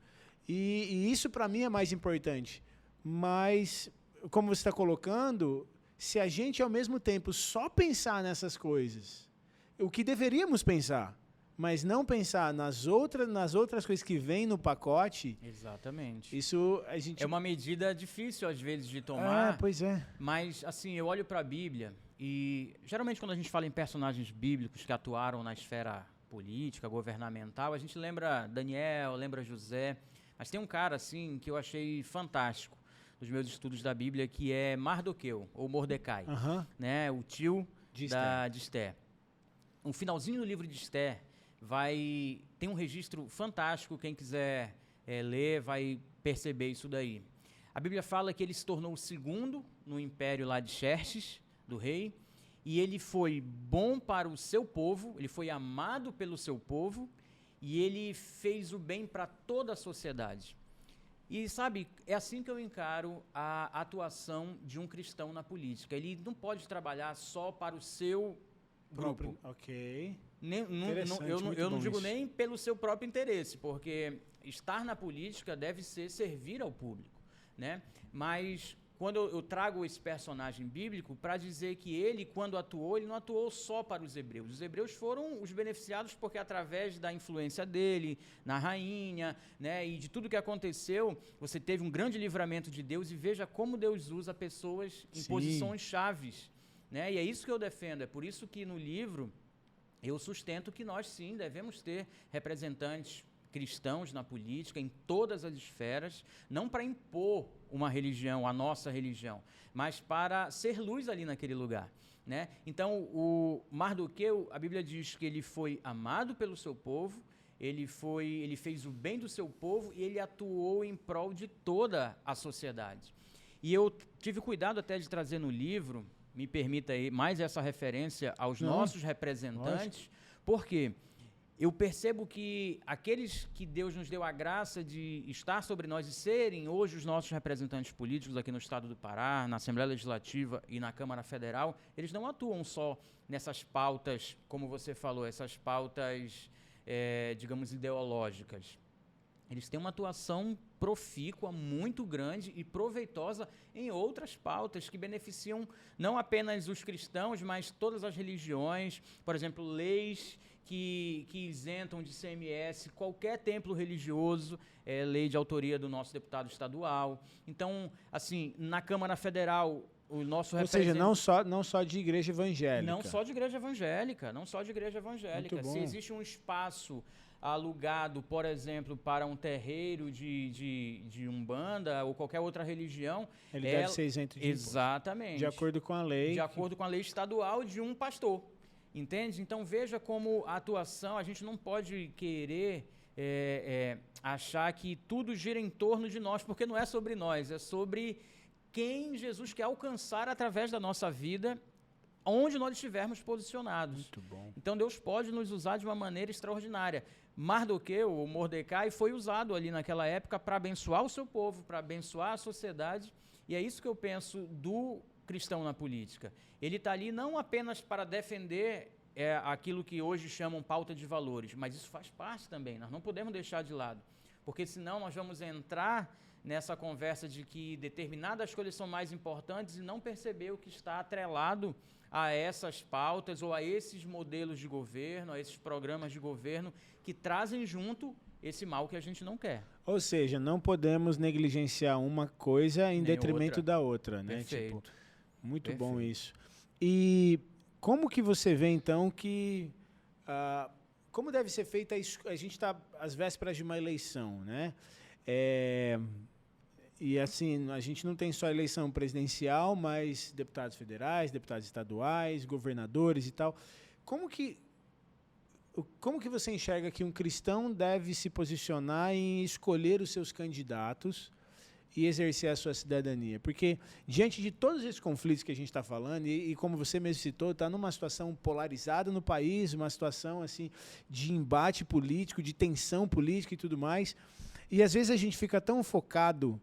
S1: E isso, para mim, é mais importante. Mas, como você está colocando, se a gente, ao mesmo tempo, só pensar nessas coisas, o que deveríamos pensar, mas não pensar nas outras coisas que vêm no pacote.
S2: Exatamente.
S1: Isso a gente...
S2: É uma medida difícil, às vezes, de tomar.
S1: Pois é.
S2: Mas, assim, eu olho para a Bíblia e, geralmente, quando a gente fala em personagens bíblicos que atuaram na esfera política, governamental, a gente lembra Daniel, lembra José. Mas tem um cara, assim, que eu achei fantástico dos meus estudos da Bíblia, que é Mardoqueu, ou Mordecai, né? O tio de Esther. No finalzinho do livro de Esther, tem um registro fantástico, quem quiser ler vai perceber isso daí. A Bíblia fala que ele se tornou o segundo no império lá de Xerxes, do rei, e ele foi bom para o seu povo, ele foi amado pelo seu povo, e ele fez o bem para toda a sociedade. E, sabe, é assim que eu encaro a atuação de um cristão na política. Ele não pode trabalhar só para o seu grupo.
S1: Ok.
S2: Eu não digo nem pelo seu próprio interesse, porque estar na política deve ser servir ao público, né? Mas quando eu trago esse personagem bíblico para dizer que ele, quando atuou, ele não atuou só para os hebreus. Os hebreus foram os beneficiados porque através da influência dele, na rainha, né, e de tudo que aconteceu, você teve um grande livramento de Deus, e veja como Deus usa pessoas em posições chaves, né? E é isso que eu defendo, é por isso que no livro eu sustento que nós sim devemos ter representantes cristãos na política, em todas as esferas, não para impor uma religião, a nossa religião, mas para ser luz ali naquele lugar, né? Então, o Mardoqueu, a Bíblia diz que ele foi amado pelo seu povo, ele fez o bem do seu povo e ele atuou em prol de toda a sociedade. E eu tive cuidado até de trazer no livro, me permita aí, mais essa referência aos nossos representantes, porque eu percebo que aqueles que Deus nos deu a graça de estar sobre nós e serem hoje os nossos representantes políticos aqui no estado do Pará, na Assembleia Legislativa e na Câmara Federal, eles não atuam só nessas pautas, como você falou, essas pautas, digamos, ideológicas. Eles têm uma atuação profícua, muito grande e proveitosa em outras pautas que beneficiam não apenas os cristãos, mas todas as religiões. Por exemplo, leis que isentam de CMS qualquer templo religioso, lei de autoria do nosso deputado estadual. Então, assim, na Câmara Federal, o nosso
S1: representante... Ou seja, não só de igreja evangélica.
S2: Não só de igreja evangélica, Se existe um espaço alugado, por exemplo, para um terreiro de Umbanda ou qualquer outra religião...
S1: Ele deve ser isento de imposto.
S2: Exatamente.
S1: De acordo com a lei.
S2: De acordo com a lei estadual de um pastor. Entende? Então, veja como a atuação, a gente não pode querer achar que tudo gira em torno de nós, porque não é sobre nós, é sobre quem Jesus quer alcançar através da nossa vida, onde nós estivermos posicionados.
S1: Muito bom.
S2: Então, Deus pode nos usar de uma maneira extraordinária. Mardoqueu, ou Mordecai, foi usado ali naquela época para abençoar o seu povo, para abençoar a sociedade, e é isso que eu penso do cristão na política. Ele está ali não apenas para defender aquilo que hoje chamam pauta de valores, mas isso faz parte também, nós não podemos deixar de lado, porque senão nós vamos entrar nessa conversa de que determinadas coisas são mais importantes e não perceber o que está atrelado a essas pautas ou a esses modelos de governo, a esses programas de governo que trazem junto esse mal que a gente não quer.
S1: Ou seja, não podemos negligenciar uma coisa em detrimento da outra, né?
S2: Perfeito.
S1: Tipo, muito bom isso. E como que você vê, então, que... como deve ser feita... A gente está às vésperas de uma eleição, né? E, assim, a gente não tem só eleição presidencial, mas deputados federais, deputados estaduais, governadores e tal. Como que... como que você enxerga que um cristão deve se posicionar em escolher os seus candidatos e exercer a sua cidadania? Porque, diante de todos esses conflitos que a gente está falando, e como você mesmo citou, está numa situação polarizada no país, uma situação assim de embate político, de tensão política e tudo mais, e às vezes a gente fica tão focado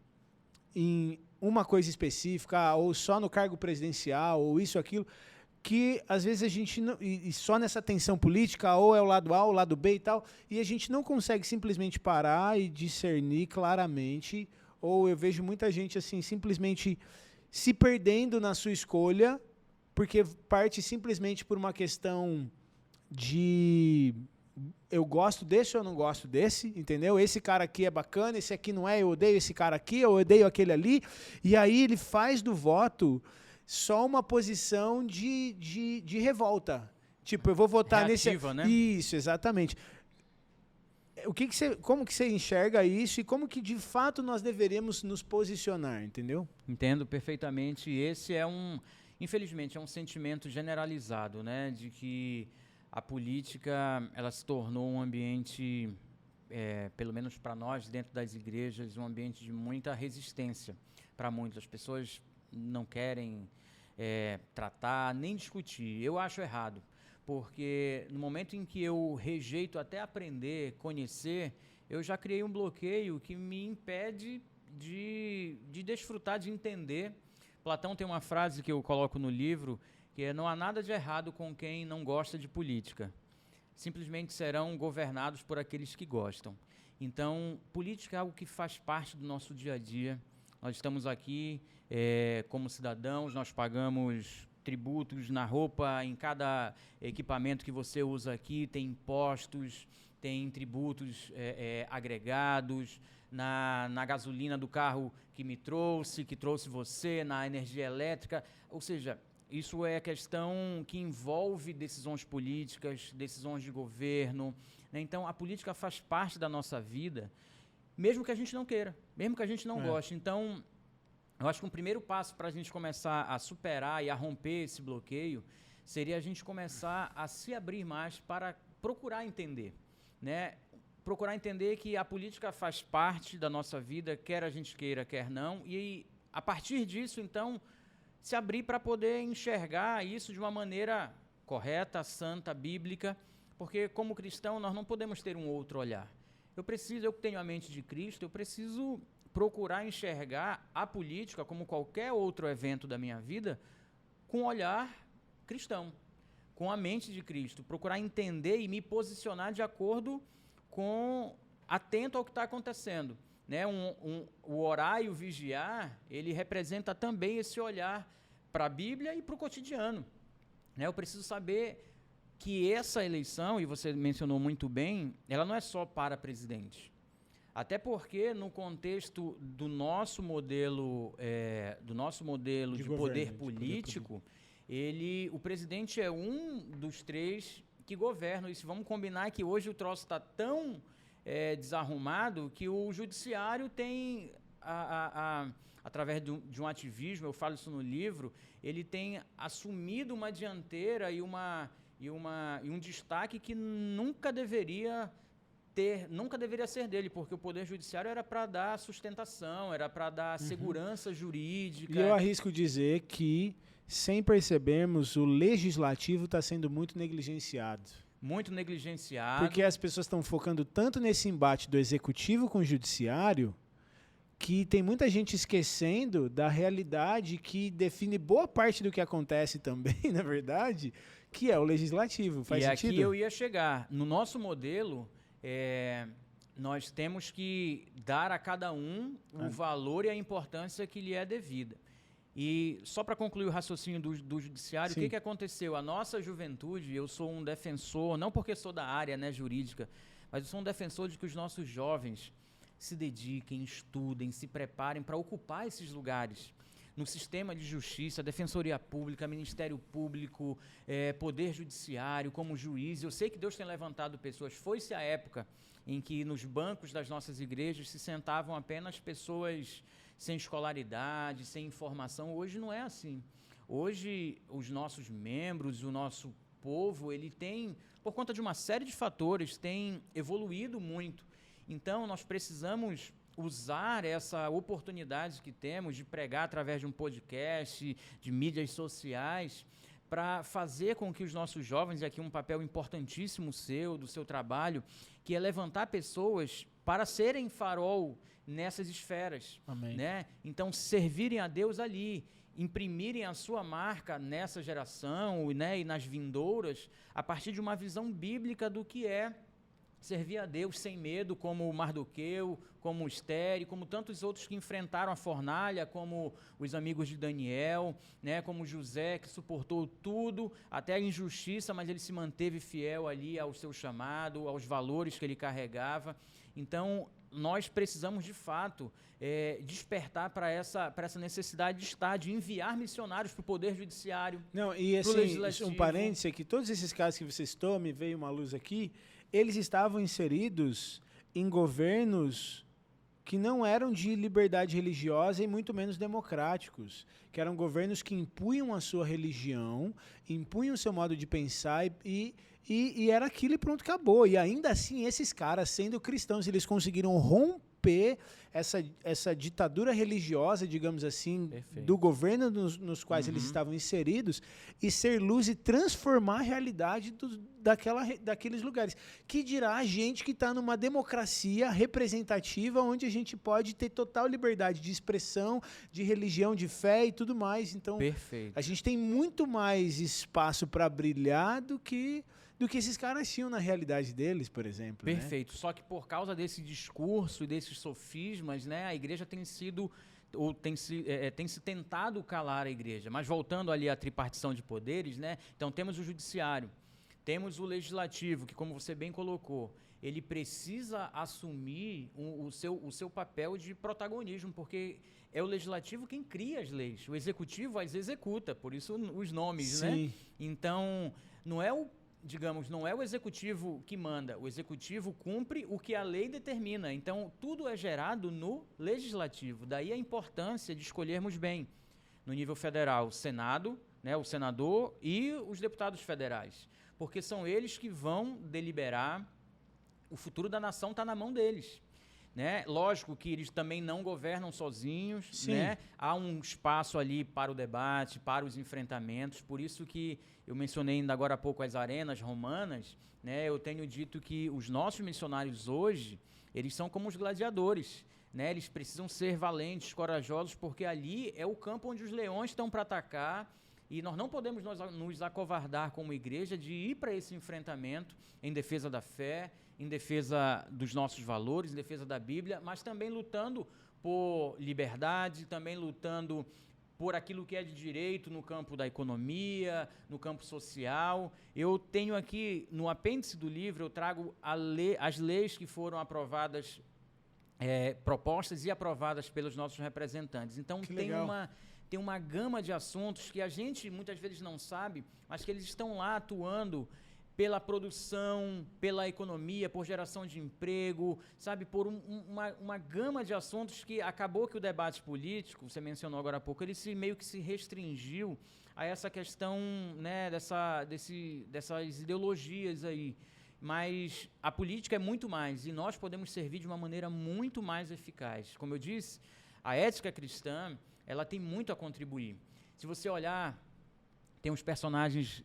S1: em uma coisa específica, ou só no cargo presidencial, ou isso, aquilo, que às vezes a gente não, e só nessa tensão política, ou é o lado A ou o lado B e tal, e a gente não consegue simplesmente parar e discernir claramente, ou eu vejo muita gente assim simplesmente se perdendo na sua escolha, porque parte simplesmente por uma questão de eu gosto desse ou eu não gosto desse, entendeu? Esse cara aqui é bacana, esse aqui não é, eu odeio esse cara aqui, eu odeio aquele ali, e aí ele faz do voto só uma posição de revolta. Tipo, eu vou votar
S2: reativa,
S1: nesse...
S2: né?
S1: Isso, exatamente. Como que você enxerga isso e como que, de fato, nós deveríamos nos posicionar, entendeu?
S2: Entendo perfeitamente. Esse é infelizmente, é um sentimento generalizado, né? De que a política, ela se tornou um ambiente, pelo menos para nós, dentro das igrejas, um ambiente de muita resistência para muitas pessoas. Não querem tratar, nem discutir. Eu acho errado, porque no momento em que eu rejeito até aprender, conhecer, eu já criei um bloqueio que me impede de desfrutar, de entender. Platão tem uma frase que eu coloco no livro, que é: não há nada de errado com quem não gosta de política. Simplesmente serão governados por aqueles que gostam. Então, política é algo que faz parte do nosso dia a dia. Nós estamos aqui como cidadãos, nós pagamos tributos na roupa, em cada equipamento que você usa aqui, tem impostos, tem tributos agregados, na gasolina do carro que trouxe você, na energia elétrica. Ou seja, isso é questão que envolve decisões políticas, decisões de governo, né? Então, a política faz parte da nossa vida, mesmo que a gente não queira, mesmo que a gente não goste. Então, eu acho que um primeiro passo para a gente começar a superar e a romper esse bloqueio seria a gente começar a se abrir mais para procurar entender, né? Procurar entender que a política faz parte da nossa vida, quer a gente queira, quer não, e a partir disso, então, se abrir para poder enxergar isso de uma maneira correta, santa, bíblica, porque como cristão nós não podemos ter um outro olhar. Eu que tenho a mente de Cristo, eu preciso procurar enxergar a política, como qualquer outro evento da minha vida, com um olhar cristão, com a mente de Cristo, procurar entender e me posicionar de acordo com, atento ao que está acontecendo, né? O orar e o vigiar, ele representa também esse olhar para a Bíblia e para o cotidiano, né? Eu preciso saber que essa eleição, e você mencionou muito bem, ela não é só para presidente. Até porque, no contexto do nosso modelo de poder político, o presidente é um dos três que governam. E se vamos combinar que hoje o troço está tão desarrumado que o judiciário tem, através de um ativismo, eu falo isso no livro, ele tem assumido uma dianteira e um destaque que nunca deveria ser dele, porque o Poder Judiciário era para dar sustentação, era para dar segurança jurídica.
S1: E eu arrisco dizer que, sem percebermos, o Legislativo está sendo muito negligenciado.
S2: Muito negligenciado.
S1: Porque as pessoas estão focando tanto nesse embate do Executivo com o Judiciário que tem muita gente esquecendo da realidade que define boa parte do que acontece também, na verdade, que é o Legislativo. Faz sentido?
S2: E aqui eu ia chegar. No nosso modelo, nós temos que dar a cada um o valor e a importância que lhe é devida. E só para concluir o raciocínio do judiciário, o que aconteceu? A nossa juventude, eu sou um defensor, não porque sou da área, né, jurídica, mas eu sou um defensor de que os nossos jovens se dediquem, estudem, se preparem para ocupar esses lugares no sistema de justiça, defensoria pública, ministério público, poder judiciário, como juiz. Eu sei que Deus tem levantado pessoas. Foi-se a época em que nos bancos das nossas igrejas se sentavam apenas pessoas sem escolaridade, sem informação. Hoje não é assim. Hoje os nossos membros, o nosso povo, ele tem, por conta de uma série de fatores, tem evoluído muito. Então, nós precisamos usar essa oportunidade que temos de pregar através de um podcast, de mídias sociais, para fazer com que os nossos jovens, e aqui um papel importantíssimo do seu trabalho, que é levantar pessoas para serem farol nessas esferas.
S1: Amém.
S2: Né? Então, servirem a Deus ali, imprimirem a sua marca nessa geração, né, e nas vindouras, a partir de uma visão bíblica do que é servir a Deus sem medo, como Mardoqueu, como Esther, como tantos outros que enfrentaram a fornalha, como os amigos de Daniel, né, como José, que suportou tudo, até a injustiça, mas ele se manteve fiel ali ao seu chamado, aos valores que ele carregava. Então, nós precisamos, de fato, despertar para essa necessidade de enviar missionários para o Poder Judiciário,
S1: Não, e assim, um parêntese aqui, todos esses casos que você citou, me veio uma luz aqui, eles estavam inseridos em governos que não eram de liberdade religiosa e muito menos democráticos, que eram governos que impunham a sua religião, impunham o seu modo de pensar e era aquilo e pronto, acabou. E ainda assim, esses caras, sendo cristãos, eles conseguiram romper essa ditadura religiosa, digamos assim,
S2: Perfeito.
S1: Do governo nos quais eles estavam inseridos e ser luz e transformar a realidade daqueles lugares. Que dirá a gente que está numa democracia representativa onde a gente pode ter total liberdade de expressão, de religião, de fé e tudo mais. Então,
S2: Perfeito.
S1: A gente tem muito mais espaço para brilhar do que esses caras tinham na realidade deles, por exemplo.
S2: Perfeito.
S1: Né?
S2: Só que por causa desse discurso e desses sofismas, né, a igreja tem se tentado calar a igreja. Mas voltando ali à tripartição de poderes, né, então temos o judiciário, temos o legislativo, que, como você bem colocou, ele precisa assumir o seu papel de protagonismo, porque é o legislativo quem cria as leis, o executivo as executa, por isso os nomes.
S1: Sim.
S2: Né? Então, não é o executivo que manda, o executivo cumpre o que a lei determina. Então, tudo é gerado no legislativo. Daí a importância de escolhermos bem, no nível federal, o Senado, né, o senador e os deputados federais, porque são eles que vão deliberar, o futuro da nação está na mão deles. Né? Lógico que eles também não governam sozinhos, né? Há um espaço ali para o debate, para os enfrentamentos, por isso que eu mencionei ainda agora há pouco as arenas romanas, né? Eu tenho dito que os nossos missionários hoje, eles são como os gladiadores, né? Eles precisam ser valentes, corajosos, porque ali é o campo onde os leões estão para atacar, e nós não podemos nos acovardar como igreja de ir para esse enfrentamento em defesa da fé, em defesa dos nossos valores, em defesa da Bíblia, mas também lutando por liberdade, também lutando por aquilo que é de direito no campo da economia, no campo social. Eu tenho aqui, no apêndice do livro, eu trago as leis que foram aprovadas, propostas e aprovadas pelos nossos representantes. Então, tem uma gama de assuntos que a gente muitas vezes não sabe, mas que eles estão lá atuando pela produção, pela economia, por geração de emprego, sabe, por uma gama de assuntos que acabou que o debate político, você mencionou agora há pouco, ele meio que se restringiu a essa questão, né, dessas ideologias aí. Mas a política é muito mais, e nós podemos servir de uma maneira muito mais eficaz. Como eu disse, a ética cristã, ela tem muito a contribuir. Se você olhar, tem uns personagens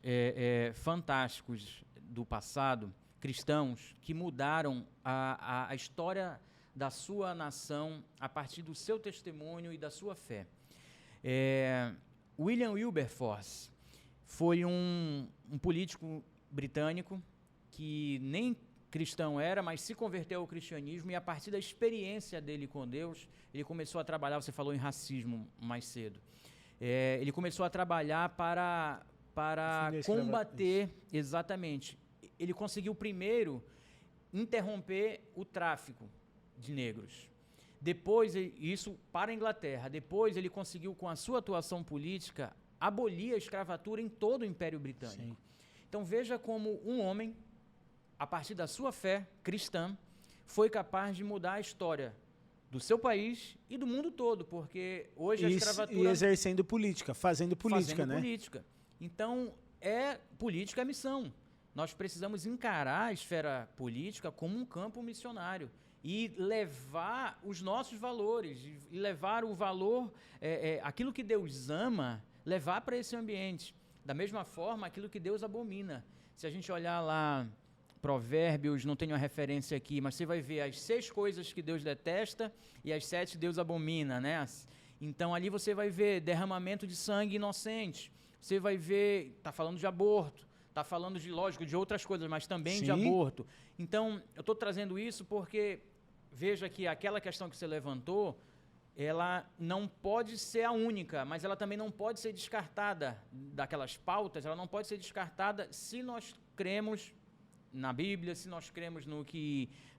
S2: fantásticos do passado, cristãos, que mudaram a história da sua nação a partir do seu testemunho e da sua fé. William Wilberforce foi um político britânico que nem cristão era, mas se converteu ao cristianismo, e a partir da experiência dele com Deus, ele começou a trabalhar, você falou em racismo mais cedo, ele começou a trabalhar para combater, exatamente, ele conseguiu primeiro interromper o tráfico de negros, depois, isso para a Inglaterra, depois ele conseguiu, com a sua atuação política, abolir a escravatura em todo o Império Britânico. Sim. Então veja como um homem, a partir da sua fé cristã, foi capaz de mudar a história do seu país e do mundo todo, porque hoje a escravatura...
S1: E exercendo política, fazendo política, né?
S2: Política. Então, política é missão. Nós precisamos encarar a esfera política como um campo missionário e levar os nossos valores, e levar o valor, aquilo que Deus ama, levar para esse ambiente. Da mesma forma, aquilo que Deus abomina. Se a gente olhar lá, Provérbios, não tenho a referência aqui, mas você vai ver as 6 coisas que Deus detesta e as 7 que Deus abomina, né? Então, ali você vai ver derramamento de sangue inocente, você vai ver, está falando de aborto, está falando lógico, de outras coisas, mas também de aborto. Então, eu estou trazendo isso porque, veja que aquela questão que você levantou, ela não pode ser a única, mas ela também não pode ser descartada daquelas pautas, ela não pode ser descartada se nós cremos na Bíblia, se nós cremos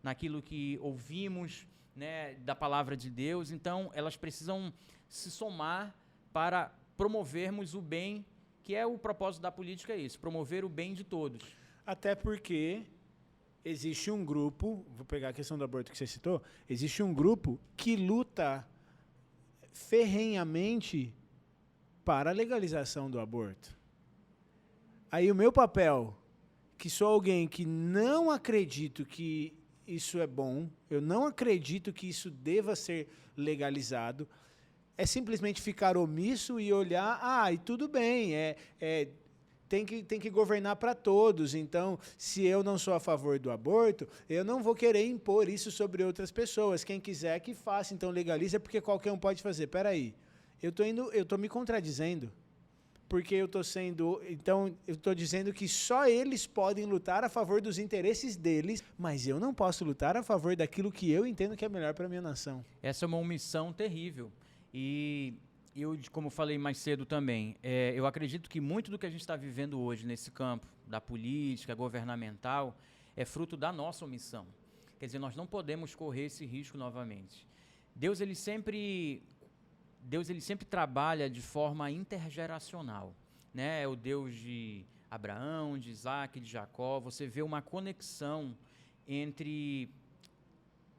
S2: naquilo que ouvimos, né, da palavra de Deus. Então, elas precisam se somar para promovermos o bem, que é o propósito da política, é isso, promover o bem de todos.
S1: Até porque existe um grupo, vou pegar a questão do aborto que você citou, existe um grupo que luta ferrenhamente para a legalização do aborto. Aí o meu papel, que sou alguém que não acredito que isso é bom, eu não acredito que isso deva ser legalizado, é simplesmente ficar omisso e olhar, e tudo bem, tem que governar para todos, então, se eu não sou a favor do aborto, eu não vou querer impor isso sobre outras pessoas, quem quiser que faça, então legaliza, porque qualquer um pode fazer. Peraí, eu estou me contradizendo, porque eu estou dizendo que só eles podem lutar a favor dos interesses deles, mas eu não posso lutar a favor daquilo que eu entendo que é melhor para a minha nação.
S2: Essa é uma omissão terrível. E eu, como falei mais cedo também, eu acredito que muito do que a gente está vivendo hoje nesse campo da política governamental é fruto da nossa omissão. Quer dizer, nós não podemos correr esse risco novamente. Deus ele sempre trabalha de forma intergeracional, né? É o Deus de Abraão, de Isaac, de Jacó. Você vê uma conexão entre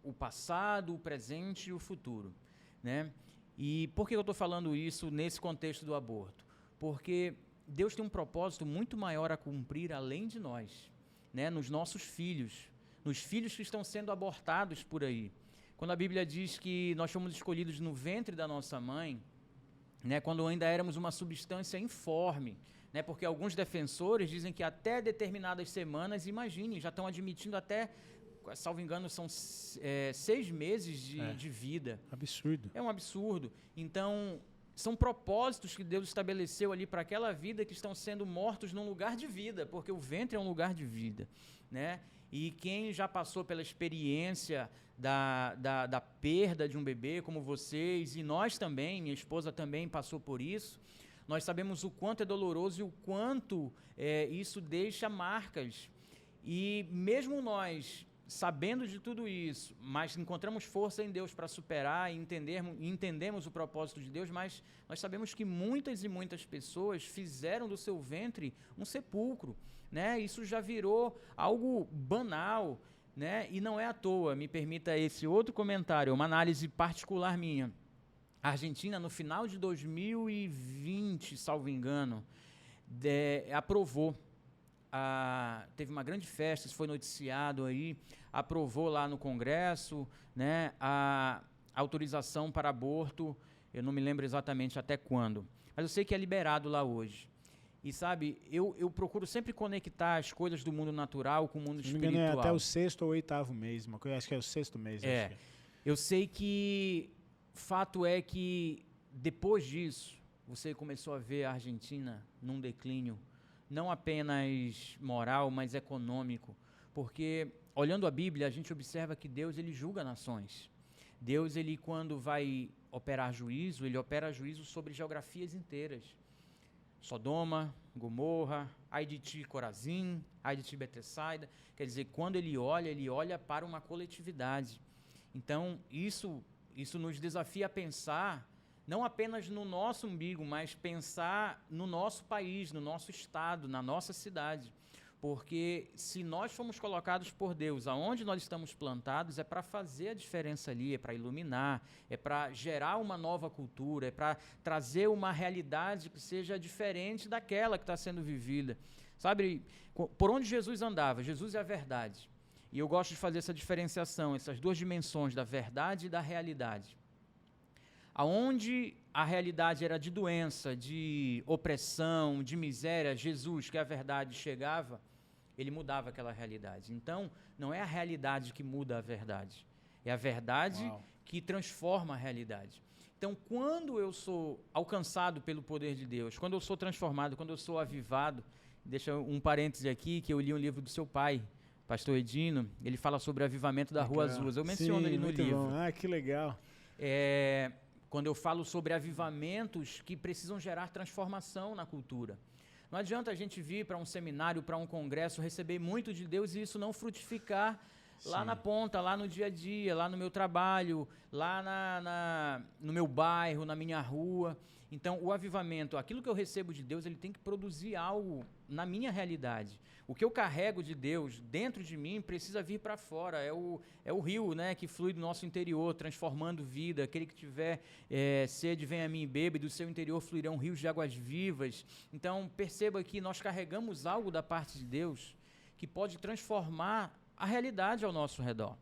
S2: o passado, o presente e o futuro, né? E por que eu estou falando isso nesse contexto do aborto? Porque Deus tem um propósito muito maior a cumprir além de nós, né? Nos nossos filhos, nos filhos que estão sendo abortados por aí. Quando a Bíblia diz que nós fomos escolhidos no ventre da nossa mãe, né, quando ainda éramos uma substância informe, né, porque alguns defensores dizem que até determinadas semanas, imagine, já estão admitindo até, salvo engano, são 6 meses de vida.
S1: Absurdo.
S2: É um absurdo. Então, são propósitos que Deus estabeleceu ali para aquela vida que estão sendo mortos num lugar de vida, porque o ventre é um lugar de vida, né? E quem já passou pela experiência da perda de um bebê, como vocês, e nós também, minha esposa também passou por isso, nós sabemos o quanto é doloroso e o quanto isso deixa marcas. E mesmo nós, sabendo de tudo isso, mas encontramos força em Deus para superar e entendemos o propósito de Deus, mas nós sabemos que muitas e muitas pessoas fizeram do seu ventre um sepulcro, né? Isso já virou algo banal, né? E não é à toa, me permita esse outro comentário, uma análise particular minha. A Argentina, no final de 2020, salvo engano, aprovou, teve uma grande festa, isso foi noticiado aí, aprovou lá no Congresso, né, a autorização para aborto, eu não me lembro exatamente até quando, mas eu sei que é liberado lá hoje. E sabe, eu procuro sempre conectar as coisas do mundo natural com o mundo espiritual.
S1: Não me engano, é até o 6º ou 8º mês, acho que é o 6º mês.
S2: Eu sei que fato é que depois disso, você começou a ver a Argentina num declínio, não apenas moral, mas econômico, porque olhando a Bíblia, a gente observa que Deus ele julga nações. Deus, ele quando vai operar juízo, ele opera juízo sobre geografias inteiras. Sodoma, Gomorra, ai de ti Corazim, ai de ti Betsaida. Quer dizer, quando ele olha para uma coletividade. Então, isso nos desafia a pensar, não apenas no nosso umbigo, mas pensar no nosso país, no nosso estado, na nossa cidade. Porque se nós fomos colocados por Deus, aonde nós estamos plantados, é para fazer a diferença ali, é para iluminar, é para gerar uma nova cultura, é para trazer uma realidade que seja diferente daquela que está sendo vivida. Sabe, por onde Jesus andava? Jesus é a verdade. E eu gosto de fazer essa diferenciação, essas duas dimensões, da verdade e da realidade. Aonde a realidade era de doença, de opressão, de miséria, Jesus, que é a verdade, chegava, ele mudava aquela realidade. Então, não é a realidade que muda a verdade, é a verdade que transforma a realidade. Então, quando eu sou alcançado pelo poder de Deus, quando eu sou transformado, quando eu sou avivado, deixa um parêntese aqui, que eu li um livro do seu pai, pastor Edino, ele fala sobre o avivamento da Rua Azul. Eu menciono ele no livro.
S1: Bom. Que legal.
S2: Quando eu falo sobre avivamentos que precisam gerar transformação na cultura. Não adianta a gente vir para um seminário, para um congresso, receber muito de Deus e isso não frutificar lá na ponta, lá no dia a dia, lá no meu trabalho, lá no meu bairro, na minha rua. Então, o avivamento, aquilo que eu recebo de Deus, ele tem que produzir algo na minha realidade. O que eu carrego de Deus dentro de mim precisa vir para fora. É o rio, né, que flui do nosso interior, transformando vida. Aquele que tiver sede, venha a mim e beba, e do seu interior fluirão rios de águas vivas. Então, perceba que nós carregamos algo da parte de Deus que pode transformar a realidade ao nosso redor.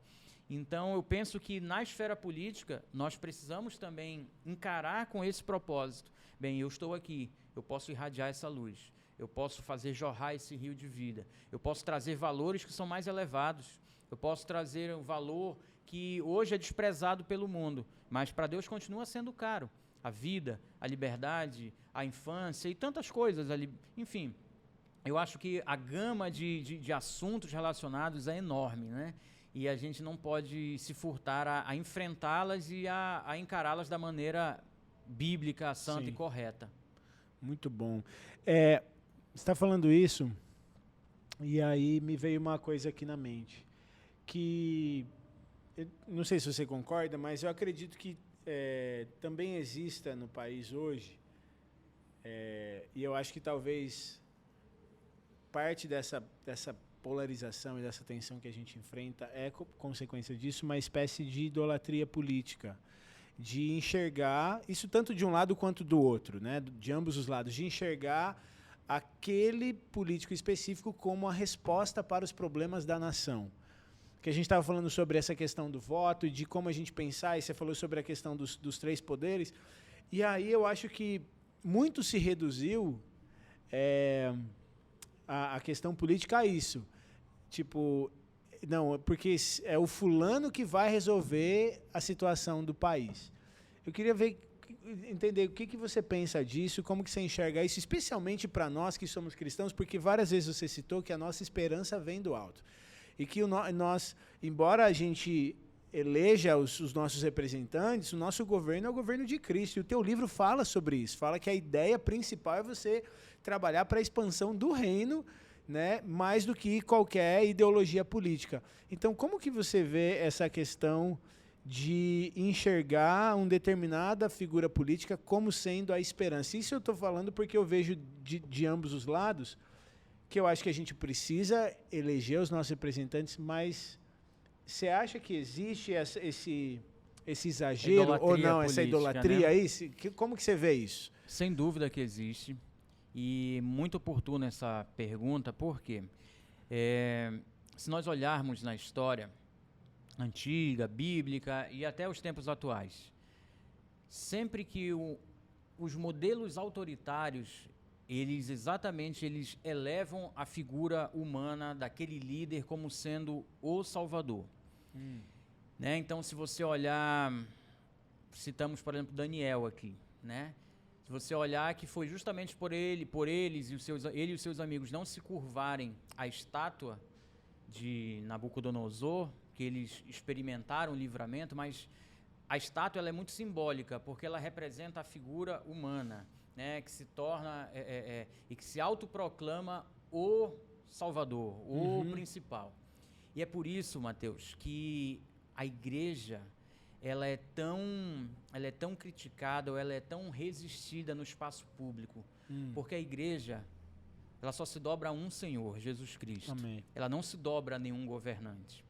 S2: Então, eu penso que na esfera política, nós precisamos também encarar com esse propósito. Bem, eu estou aqui, eu posso irradiar essa luz, eu posso fazer jorrar esse rio de vida, eu posso trazer valores que são mais elevados, eu posso trazer um valor que hoje é desprezado pelo mundo, mas para Deus continua sendo caro. A vida, a liberdade, a infância e tantas coisas ali, enfim. Eu acho que a gama de assuntos relacionados é enorme, né? E a gente não pode se furtar a enfrentá-las e a encará-las da maneira bíblica, santa e correta.
S1: Muito bom. Você está falando isso, e aí me veio uma coisa aqui na mente, que, eu não sei se você concorda, mas eu acredito que também exista no país hoje, e eu acho que talvez parte dessa polarização e dessa tensão que a gente enfrenta é consequência disso, uma espécie de idolatria política, de enxergar, isso tanto de um lado quanto do outro, né, de ambos os lados, de enxergar aquele político específico como a resposta para os problemas da nação. Que a gente estava falando sobre essa questão do voto e de como a gente pensar, e você falou sobre a questão dos três poderes, e aí eu acho que muito se reduziu a questão política a isso. Tipo, não, porque é o fulano que vai resolver a situação do país. Eu queria entender o que você pensa disso, como que você enxerga isso, especialmente para nós que somos cristãos, porque várias vezes você citou que a nossa esperança vem do alto. E que nós, embora a gente eleja os nossos representantes, o nosso governo é o governo de Cristo. E o teu livro fala sobre isso, fala que a ideia principal é você trabalhar para a expansão do reino, né, mais do que qualquer ideologia política. Então, como que você vê essa questão de enxergar uma determinada figura política como sendo a esperança? Isso eu estou falando porque eu vejo de ambos os lados, que eu acho que a gente precisa eleger os nossos representantes, mas você acha que existe esse exagero idolatria ou não, política, essa idolatria, né? Aí? Como que você vê isso?
S2: Sem dúvida que existe. E muito oportuna essa pergunta, porque se nós olharmos na história antiga, bíblica e até os tempos atuais, sempre que os modelos autoritários, eles elevam a figura humana daquele líder como sendo o Salvador. Né? Então, se você olhar, citamos, por exemplo, Daniel aqui, né? Se você olhar que foi justamente por eles e ele e os seus amigos não se curvarem à estátua de Nabucodonosor, que eles experimentaram o livramento, mas a estátua ela é muito simbólica, porque ela representa a figura humana, né, que se torna e que se autoproclama o Salvador, o principal. E é por isso, Mateus, que a igreja ela é tão criticada, ou ela é tão resistida no espaço público, porque a igreja ela só se dobra a um Senhor, Jesus Cristo.
S1: Amém.
S2: Ela não se dobra a nenhum governante.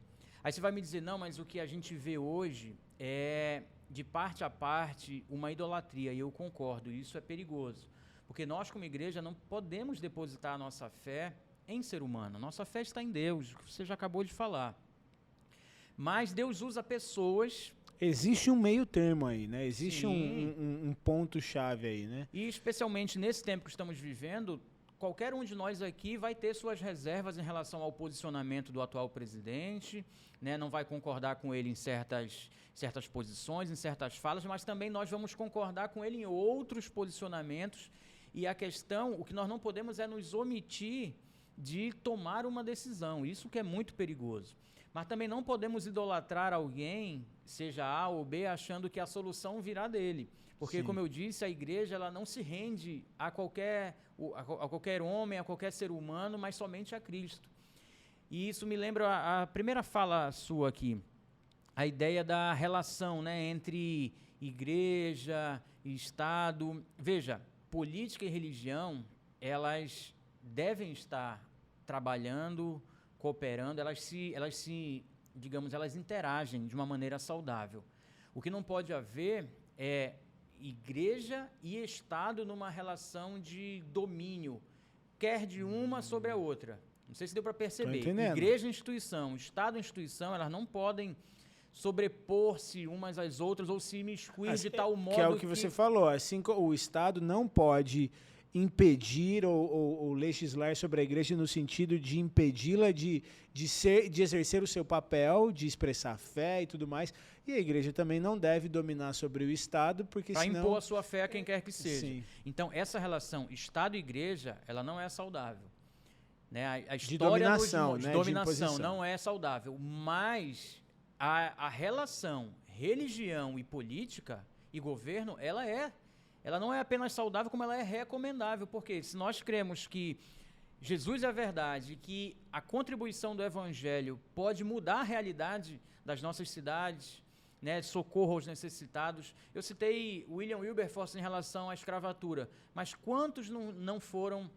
S2: Aí você vai me dizer, não, mas o que a gente vê hoje é, de parte a parte, uma idolatria, e eu concordo, isso é perigoso. Porque nós, como igreja, não podemos depositar a nossa fé em ser humano. Nossa fé está em Deus, que você já acabou de falar. Mas Deus usa pessoas...
S1: Existe um meio termo aí, né? Existe um ponto-chave aí, né?
S2: E especialmente nesse tempo que estamos vivendo, qualquer um de nós aqui vai ter suas reservas em relação ao posicionamento do atual presidente, né? Não vai concordar com ele em certas posições, em certas falas, mas também nós vamos concordar com ele em outros posicionamentos. E a questão, o que nós não podemos é nos omitir de tomar uma decisão. Isso que é muito perigoso. Mas também não podemos idolatrar alguém, seja A ou B, achando que a solução virá dele. Porque, como eu disse, a igreja ela não se rende a qualquer homem, a qualquer ser humano, mas somente a Cristo. E isso me lembra a primeira fala sua aqui, a ideia da relação, né, entre igreja e Estado. Veja, política e religião, elas devem estar trabalhando, cooperando, elas interagem de uma maneira saudável. O que não pode haver é igreja e Estado numa relação de domínio, quer de uma sobre a outra. Não sei se deu para perceber. Igreja e instituição, Estado e instituição, elas não podem sobrepor-se umas às outras ou se imiscuir de tal modo
S1: que... é o que você falou, assim, o Estado não pode impedir ou legislar sobre a igreja no sentido de impedi-la de exercer o seu papel, de expressar fé e tudo mais. E a igreja também não deve dominar sobre o Estado, porque senão...
S2: Para impor a sua fé a quem quer que seja. Sim. Então, essa relação Estado e igreja, ela não é saudável. Né? A história
S1: de dominação,
S2: de dominação não é saudável. Mas a relação religião e política e governo, ela não é apenas saudável, como ela é recomendável, porque se nós cremos que Jesus é a verdade, que a contribuição do Evangelho pode mudar a realidade das nossas cidades, né, socorro aos necessitados. Eu citei William Wilberforce em relação à escravatura, mas quantos não foram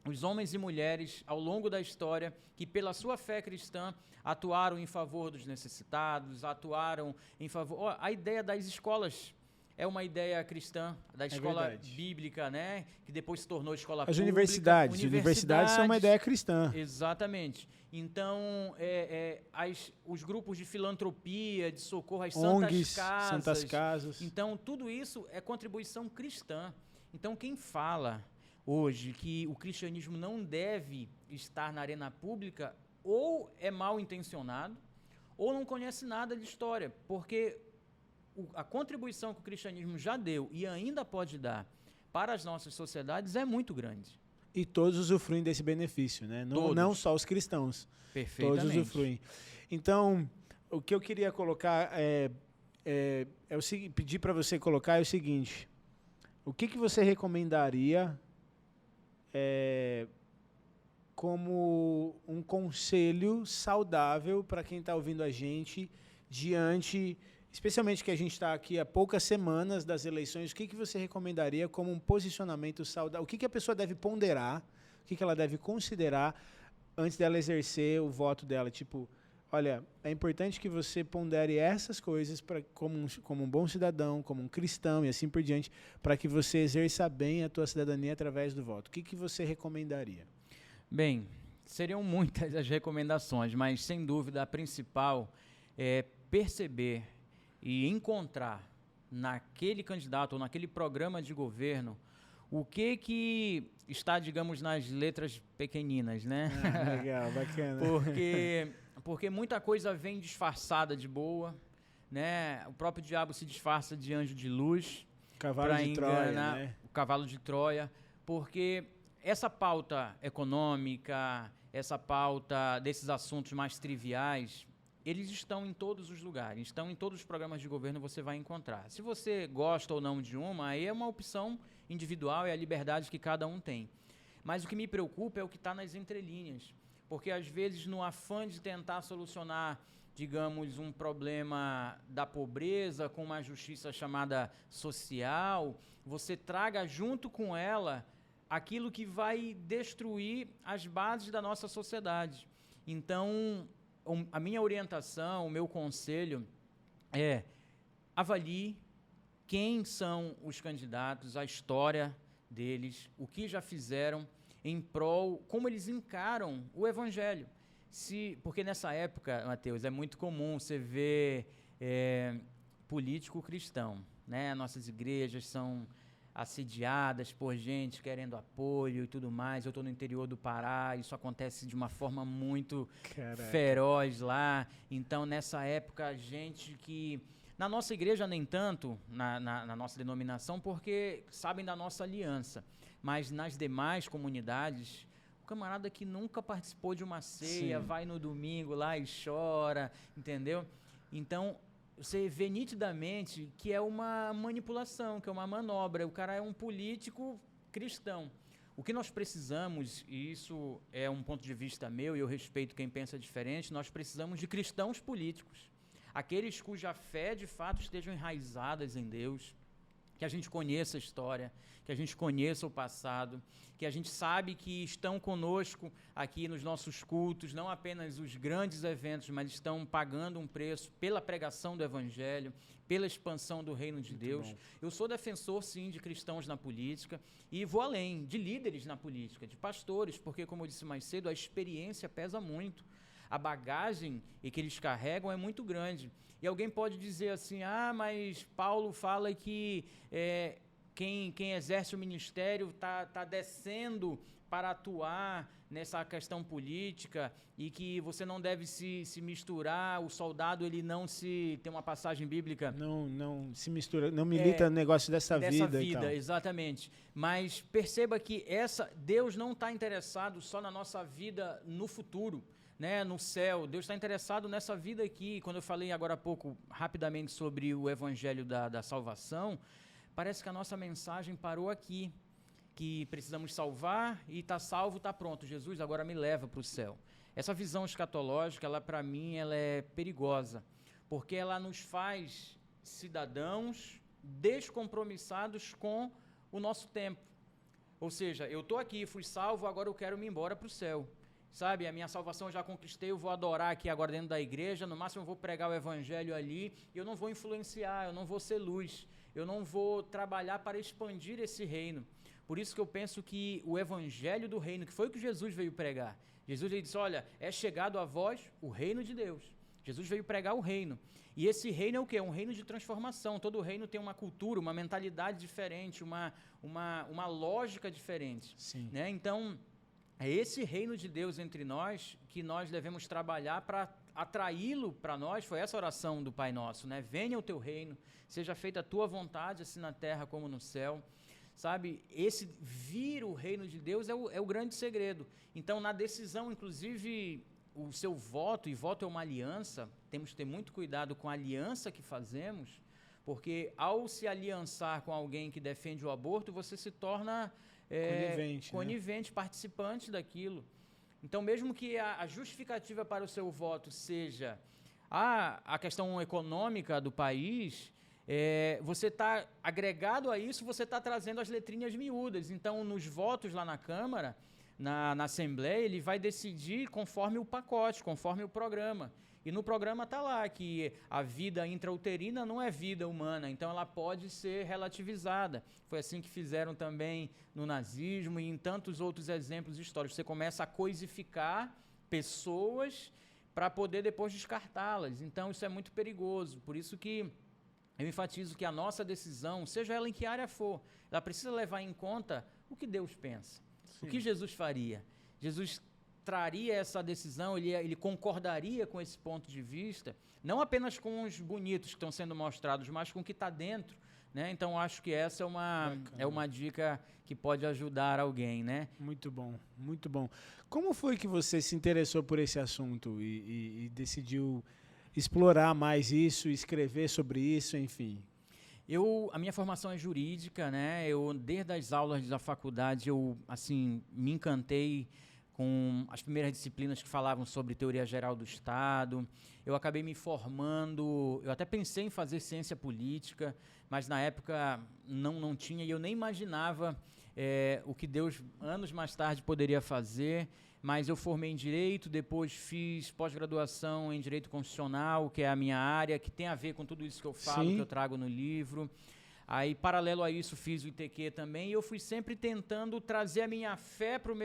S2: os homens e mulheres ao longo da história que, pela sua fé cristã, atuaram em favor dos necessitados, atuaram em favor... a ideia das escolas é uma ideia cristã, da escola bíblica, né? Que depois se tornou escola pública.
S1: As universidades são uma ideia cristã.
S2: Exatamente. Então, os grupos de filantropia, de socorro às
S1: ONGs,
S2: Santas
S1: Casas.
S2: Então, tudo isso é contribuição cristã. Então, quem fala hoje que o cristianismo não deve estar na arena pública, ou é mal intencionado, ou não conhece nada de história, porque a contribuição que o cristianismo já deu e ainda pode dar para as nossas sociedades é muito grande.
S1: E todos usufruem desse benefício, né? Não só os cristãos.
S2: Perfeitamente.
S1: Todos usufruem. Então, o que eu queria colocar pedir para você colocar é o seguinte: o que você recomendaria como um conselho saudável para quem está ouvindo a gente diante... Especialmente que a gente está aqui há poucas semanas das eleições, o que você recomendaria como um posicionamento saudável? O que a pessoa deve ponderar, o que ela deve considerar antes dela exercer o voto dela? Tipo, olha, é importante que você pondere essas coisas como um bom cidadão, como um cristão e assim por diante, para que você exerça bem a tua cidadania através do voto. O que você recomendaria?
S2: Bem, seriam muitas as recomendações, mas sem dúvida a principal é perceber e encontrar naquele candidato ou naquele programa de governo o que está, digamos, nas letras pequeninas, né?
S1: Legal, bacana.
S2: Porque muita coisa vem disfarçada de boa, né? O próprio diabo se disfarça de anjo de luz para enganar o cavalo de Troia, porque essa pauta econômica, essa pauta desses assuntos mais triviais, eles estão em todos os lugares, estão em todos os programas de governo, você vai encontrar. Se você gosta ou não de uma, aí é uma opção individual, é a liberdade que cada um tem. Mas o que me preocupa é o que está nas entrelinhas, porque às vezes no afã de tentar solucionar, digamos, um problema da pobreza com uma justiça chamada social, você traga junto com ela aquilo que vai destruir as bases da nossa sociedade. Então, a minha orientação, o meu conselho é: avalie quem são os candidatos, a história deles, o que já fizeram em prol, como eles encaram o evangelho. Porque nessa época, Mateus, é muito comum você ver político cristão, né? Nossas igrejas são assediadas por gente querendo apoio e tudo mais. Eu estou no interior do Pará, isso acontece de uma forma muito feroz lá. Então, nessa época, gente que... Na nossa igreja, nem tanto, na nossa denominação, porque sabem da nossa aliança. Mas nas demais comunidades, o camarada que nunca participou de uma ceia, sim, vai no domingo lá e chora, entendeu? Então, você vê nitidamente que é uma manipulação, que é uma manobra. O cara é um político cristão. O que nós precisamos, e isso é um ponto de vista meu, e eu respeito quem pensa diferente, nós precisamos de cristãos políticos. Aqueles cuja fé, de fato, estejam enraizadas em Deus, que a gente conheça a história, que a gente conheça o passado, que a gente sabe que estão conosco aqui nos nossos cultos, não apenas os grandes eventos, mas estão pagando um preço pela pregação do Evangelho, pela expansão do reino de Deus. Bom. Eu sou defensor, sim, de cristãos na política e vou além, de líderes na política, de pastores, porque, como eu disse mais cedo, a experiência pesa muito. A bagagem que eles carregam é muito grande. E alguém pode dizer assim, mas Paulo fala que quem exerce o ministério está descendo para atuar nessa questão política e que você não deve se misturar, o soldado ele não se... Tem uma passagem bíblica...
S1: Não se mistura, não milita no negócio dessa vida. Então.
S2: Exatamente. Mas perceba que Deus não está interessado só na nossa vida no futuro, né, no céu. Deus está interessado nessa vida aqui. Quando eu falei agora há pouco, rapidamente, sobre o evangelho da salvação, parece que a nossa mensagem parou aqui, que precisamos salvar e está salvo, está pronto. Jesus agora me leva para o céu. Essa visão escatológica, para mim, ela é perigosa, porque ela nos faz cidadãos descompromissados com o nosso tempo. Ou seja, eu estou aqui, fui salvo, agora eu quero me embora para o céu. Sabe, a minha salvação eu já conquistei, eu vou adorar aqui agora dentro da igreja, no máximo eu vou pregar o evangelho ali, eu não vou influenciar, eu não vou ser luz, eu não vou trabalhar para expandir esse reino. Por isso que eu penso que o evangelho do reino, que foi o que Jesus veio pregar, Jesus ele disse, olha, é chegado a vós o reino de Deus. Jesus veio pregar o reino. E esse reino é o quê? É um reino de transformação. Todo reino tem uma cultura, uma mentalidade diferente, uma lógica diferente.
S1: Sim.
S2: Né? Então... é esse reino de Deus entre nós que nós devemos trabalhar para atraí-lo para nós. Foi essa oração do Pai Nosso, né? Venha o teu reino, seja feita a tua vontade, assim na terra como no céu. Sabe, esse vir o reino de Deus é o grande segredo. Então, na decisão, inclusive, o seu voto, e voto é uma aliança, temos que ter muito cuidado com a aliança que fazemos, porque ao se aliançar com alguém que defende o aborto, você se torna... conivente, né? Participante daquilo. Então, mesmo que a justificativa para o seu voto seja a questão econômica do país, você está agregado a isso, você está trazendo as letrinhas miúdas. Então, nos votos lá na Câmara, na Assembleia, ele vai decidir conforme o pacote, conforme o programa. E no programa está lá que a vida intrauterina não é vida humana, então ela pode ser relativizada. Foi assim que fizeram também no nazismo e em tantos outros exemplos históricos. Você começa a coisificar pessoas para poder depois descartá-las. Então isso é muito perigoso. Por isso que eu enfatizo que a nossa decisão, seja ela em que área for, ela precisa levar em conta o que Deus pensa. Sim. O que Jesus faria. Jesus traria essa decisão, ele concordaria com esse ponto de vista, não apenas com os bonitos que estão sendo mostrados, mas com o que está dentro, né? Então, acho que essa é uma dica que pode ajudar alguém, né?
S1: Muito bom, muito bom. Como foi que você se interessou por esse assunto e decidiu explorar mais isso, escrever sobre isso, enfim?
S2: A minha formação é jurídica, né? Desde as aulas da faculdade, me encantei com as primeiras disciplinas que falavam sobre teoria geral do Estado. Eu acabei me formando, eu até pensei em fazer ciência política, mas na época não tinha, e eu nem imaginava o que Deus, anos mais tarde, poderia fazer. Mas eu formei em Direito, depois fiz pós-graduação em Direito Constitucional, que é a minha área, que tem a ver com tudo isso que eu falo, Sim. que eu trago no livro. Aí, paralelo a isso, fiz o ITQ também, e eu fui sempre tentando trazer a minha fé para o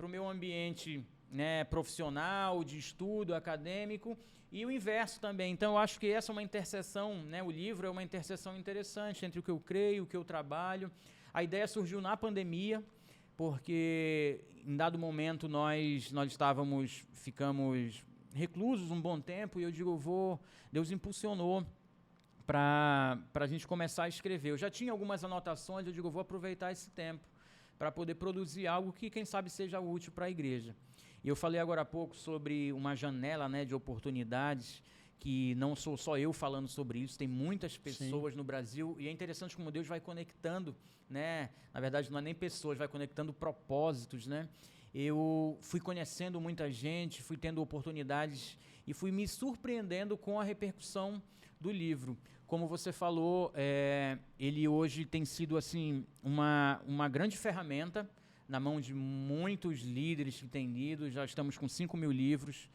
S2: meu ambiente, né, profissional, de estudo, acadêmico, e o inverso também. Então, eu acho que essa é uma interseção, né, o livro é uma interseção interessante entre o que eu creio, o que eu trabalho. A ideia surgiu na pandemia, porque em dado momento nós ficamos reclusos um bom tempo, e eu digo, Deus impulsionou para a gente começar a escrever. Eu já tinha algumas anotações, eu digo, vou aproveitar esse tempo para poder produzir algo que, quem sabe, seja útil para a igreja. E eu falei agora há pouco sobre uma janela, né, de oportunidades, que não sou só eu falando sobre isso, tem muitas pessoas Sim. no Brasil, e é interessante como Deus vai conectando, né? Na verdade, não é nem pessoas, vai conectando propósitos, né? Eu fui conhecendo muita gente, fui tendo oportunidades e fui me surpreendendo com a repercussão do livro. Como você falou, ele hoje tem sido assim, uma grande ferramenta na mão de muitos líderes que têm lido. Já estamos com 5.000 livros,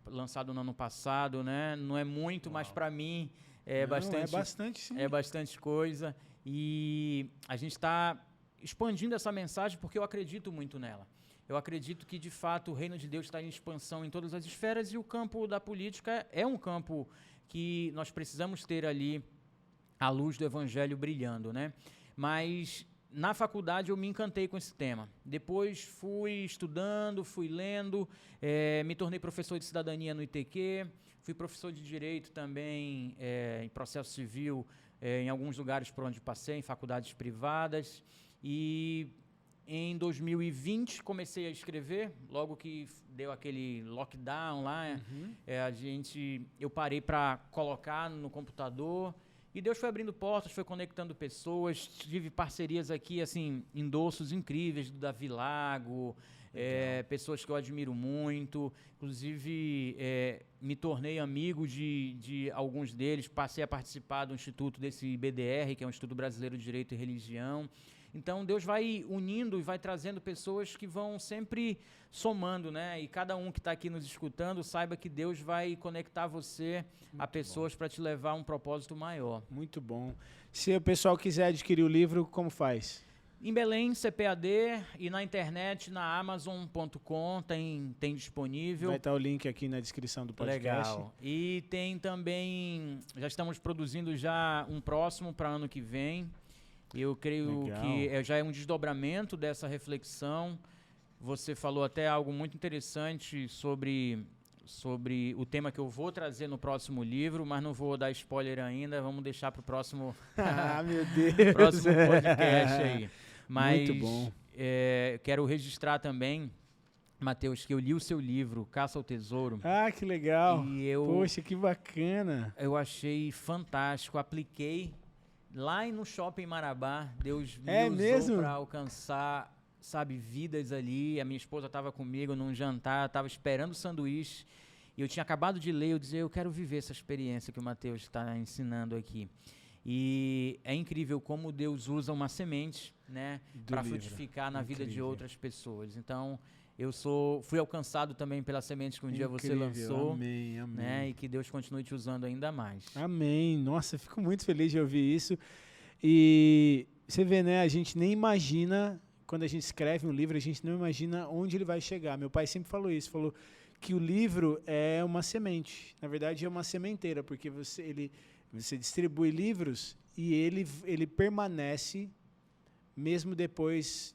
S2: lançado no ano passado, né? Não é muito, Uau. Mas para mim é bastante, sim. É bastante coisa. E a gente está expandindo essa mensagem porque eu acredito muito nela. Eu acredito que, de fato, o reino de Deus está em expansão em todas as esferas, e o campo da política é um campo que nós precisamos ter ali a luz do evangelho brilhando, né? Mas na faculdade eu me encantei com esse tema. Depois fui estudando, fui lendo, me tornei professor de cidadania no ITQ, fui professor de direito também em processo civil em alguns lugares por onde passei, em faculdades privadas, e em 2020 comecei a escrever, logo que deu aquele lockdown lá, eu parei para colocar no computador, e Deus foi abrindo portas, foi conectando pessoas, tive parcerias aqui, assim, endossos incríveis do Davi Lago, pessoas que eu admiro muito, inclusive me tornei amigo de alguns deles, passei a participar do instituto desse IBDR, que é um Instituto Brasileiro de Direito e Religião. Então, Deus vai unindo e vai trazendo pessoas que vão sempre somando, né? E cada um que está aqui nos escutando, saiba que Deus vai conectar você a pessoas para te levar a um propósito maior.
S1: Muito bom. Se o pessoal quiser adquirir o livro, como faz?
S2: Em Belém, CPAD, e na internet, na Amazon.com, tem disponível.
S1: Vai estar o link aqui na descrição do podcast.
S2: Legal. E tem também, já estamos produzindo já um próximo para ano que vem. Eu creio Legal. Que já é um desdobramento dessa reflexão. Você falou até algo muito interessante sobre o tema que eu vou trazer no próximo livro, mas não vou dar spoiler ainda. Vamos deixar para o próximo,
S1: meu Deus.
S2: próximo podcast aí. Mas
S1: muito bom.
S2: Quero registrar também, Mateus, que eu li o seu livro, Caça ao Tesouro.
S1: Ah, que legal. Poxa, que bacana.
S2: Eu achei fantástico. Apliquei lá no Shopping Marabá. Deus me usou para alcançar, sabe, vidas ali. A minha esposa estava comigo num jantar, estava esperando o sanduíche, e eu tinha acabado de ler. Eu dizia, eu quero viver essa experiência que o Mateus está ensinando aqui. E é incrível como Deus usa uma semente, né, para frutificar na vida de outras pessoas. Então, fui alcançado também pela semente que um dia você lançou.
S1: Amém, amém.
S2: Né, e que Deus continue te usando ainda mais.
S1: Amém. Nossa, fico muito feliz de ouvir isso. E você vê, né, a gente nem imagina, quando a gente escreve um livro, a gente não imagina onde ele vai chegar. Meu pai sempre falou isso, falou que o livro é uma semente. Na verdade, é uma sementeira, porque você distribui livros e ele permanece mesmo depois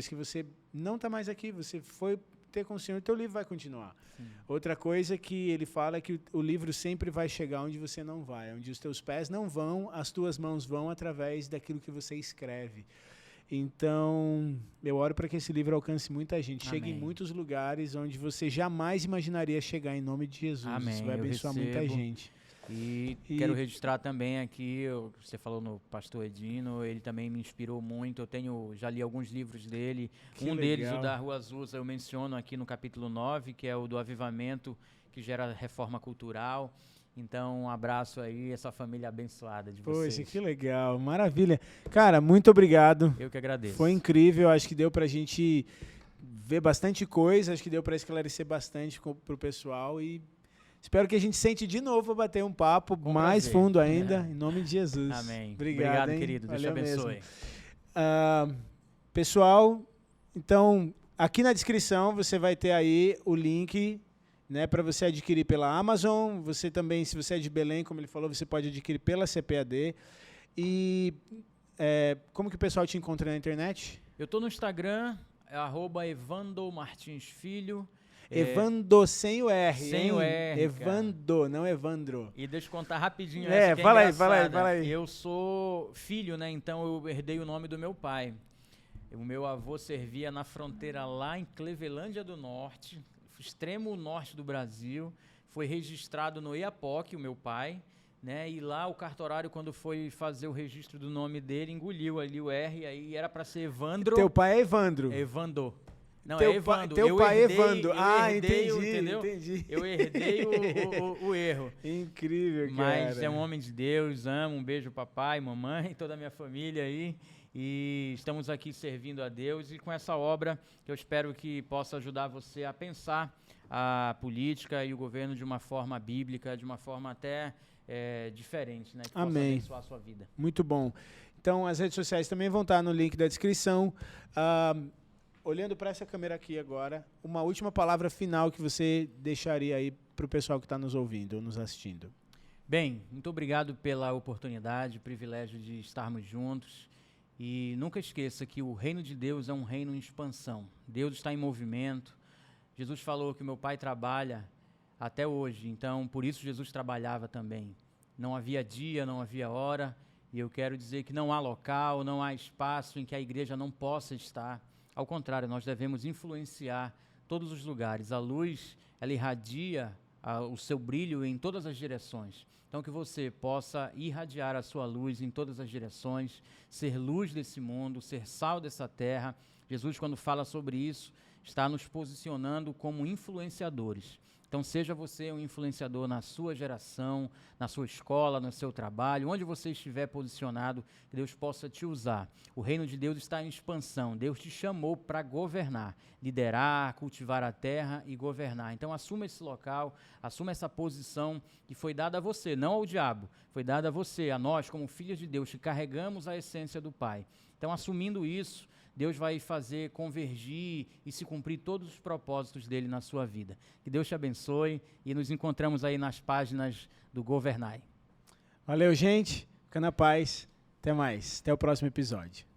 S1: que você não está mais aqui, você foi ter com o Senhor, teu livro vai continuar. Sim. Outra coisa que ele fala é que o livro sempre vai chegar onde você não vai, onde os teus pés não vão, as tuas mãos vão através daquilo que você escreve. Então, eu oro para que esse livro alcance muita gente, chegue em muitos lugares onde você jamais imaginaria chegar, em nome de Jesus.
S2: Amém.
S1: Isso vai abençoar muita gente.
S2: E quero registrar também aqui, você falou no pastor Edino, ele também me inspirou muito, já li alguns livros dele, deles, o da Rua Azusa, eu menciono aqui no capítulo 9, que é o do avivamento, que gera reforma cultural. Então, um abraço aí, essa família abençoada de vocês.
S1: Poxa, que legal, maravilha. Cara, muito obrigado.
S2: Eu que agradeço.
S1: Foi incrível, acho que deu pra gente ver bastante coisa, acho que deu pra esclarecer bastante pro pessoal e espero que a gente sente de novo bater um papo mais fundo ainda, em nome de Jesus.
S2: Amém.
S1: Obrigado,
S2: querido. Deus te abençoe.
S1: Pessoal, então, aqui na descrição você vai ter aí o link, né, para você adquirir pela Amazon. Você também, se você é de Belém, como ele falou, você pode adquirir pela CPAD. E como que o pessoal te encontra na internet?
S2: Eu estou no Instagram, @EvandoMartinsFilho.
S1: Evando sem o R.
S2: Sem o R.
S1: Evando, cara. Não Evandro.
S2: E deixa eu contar rapidinho.
S1: Fala aí.
S2: Eu sou filho, né? Então eu herdei o nome do meu pai. O meu avô servia na fronteira lá em Clevelândia do Norte, extremo norte do Brasil. Foi registrado no Iapoque, o meu pai, né? E lá o cartorário, quando foi fazer o registro do nome dele, engoliu ali o R, aí era para ser Evandro.
S1: Teu pai é Evandro.
S2: Evandro. Não,
S1: teu
S2: é Evandro.
S1: Teu pai é Evandro.
S2: Entendi. Eu herdei o erro.
S1: Incrível, cara.
S2: Mas é um homem de Deus, amo. Um beijo, papai, mamãe, toda a minha família aí. E estamos aqui servindo a Deus e com essa obra que eu espero que possa ajudar você a pensar a política e o governo de uma forma bíblica, de uma forma até diferente, né? Que possa abençoar a sua vida.
S1: Muito bom. Então, as redes sociais também vão estar no link da descrição. Olhando para essa câmera aqui agora, uma última palavra final que você deixaria aí para o pessoal que está nos ouvindo ou nos assistindo.
S2: Bem, muito obrigado pela oportunidade, privilégio de estarmos juntos. E nunca esqueça que o reino de Deus é um reino em expansão. Deus está em movimento. Jesus falou que meu pai trabalha até hoje, então por isso Jesus trabalhava também. Não havia dia, não havia hora, e eu quero dizer que não há local, não há espaço em que a igreja não possa estar. Ao contrário, nós devemos influenciar todos os lugares. A luz, ela irradia o seu brilho em todas as direções. Então, que você possa irradiar a sua luz em todas as direções, ser luz desse mundo, ser sal dessa terra. Jesus, quando fala sobre isso, está nos posicionando como influenciadores. Então, seja você um influenciador na sua geração, na sua escola, no seu trabalho, onde você estiver posicionado, que Deus possa te usar. O reino de Deus está em expansão. Deus te chamou para governar, liderar, cultivar a terra e governar. Então, assuma esse local, assuma essa posição que foi dada a você, não ao diabo. Foi dada a você, a nós, como filhos de Deus, que carregamos a essência do Pai. Então, assumindo isso, Deus vai fazer convergir e se cumprir todos os propósitos dele na sua vida. Que Deus te abençoe e nos encontramos aí nas páginas do Governai.
S1: Valeu, gente. Fica na paz. Até mais. Até o próximo episódio.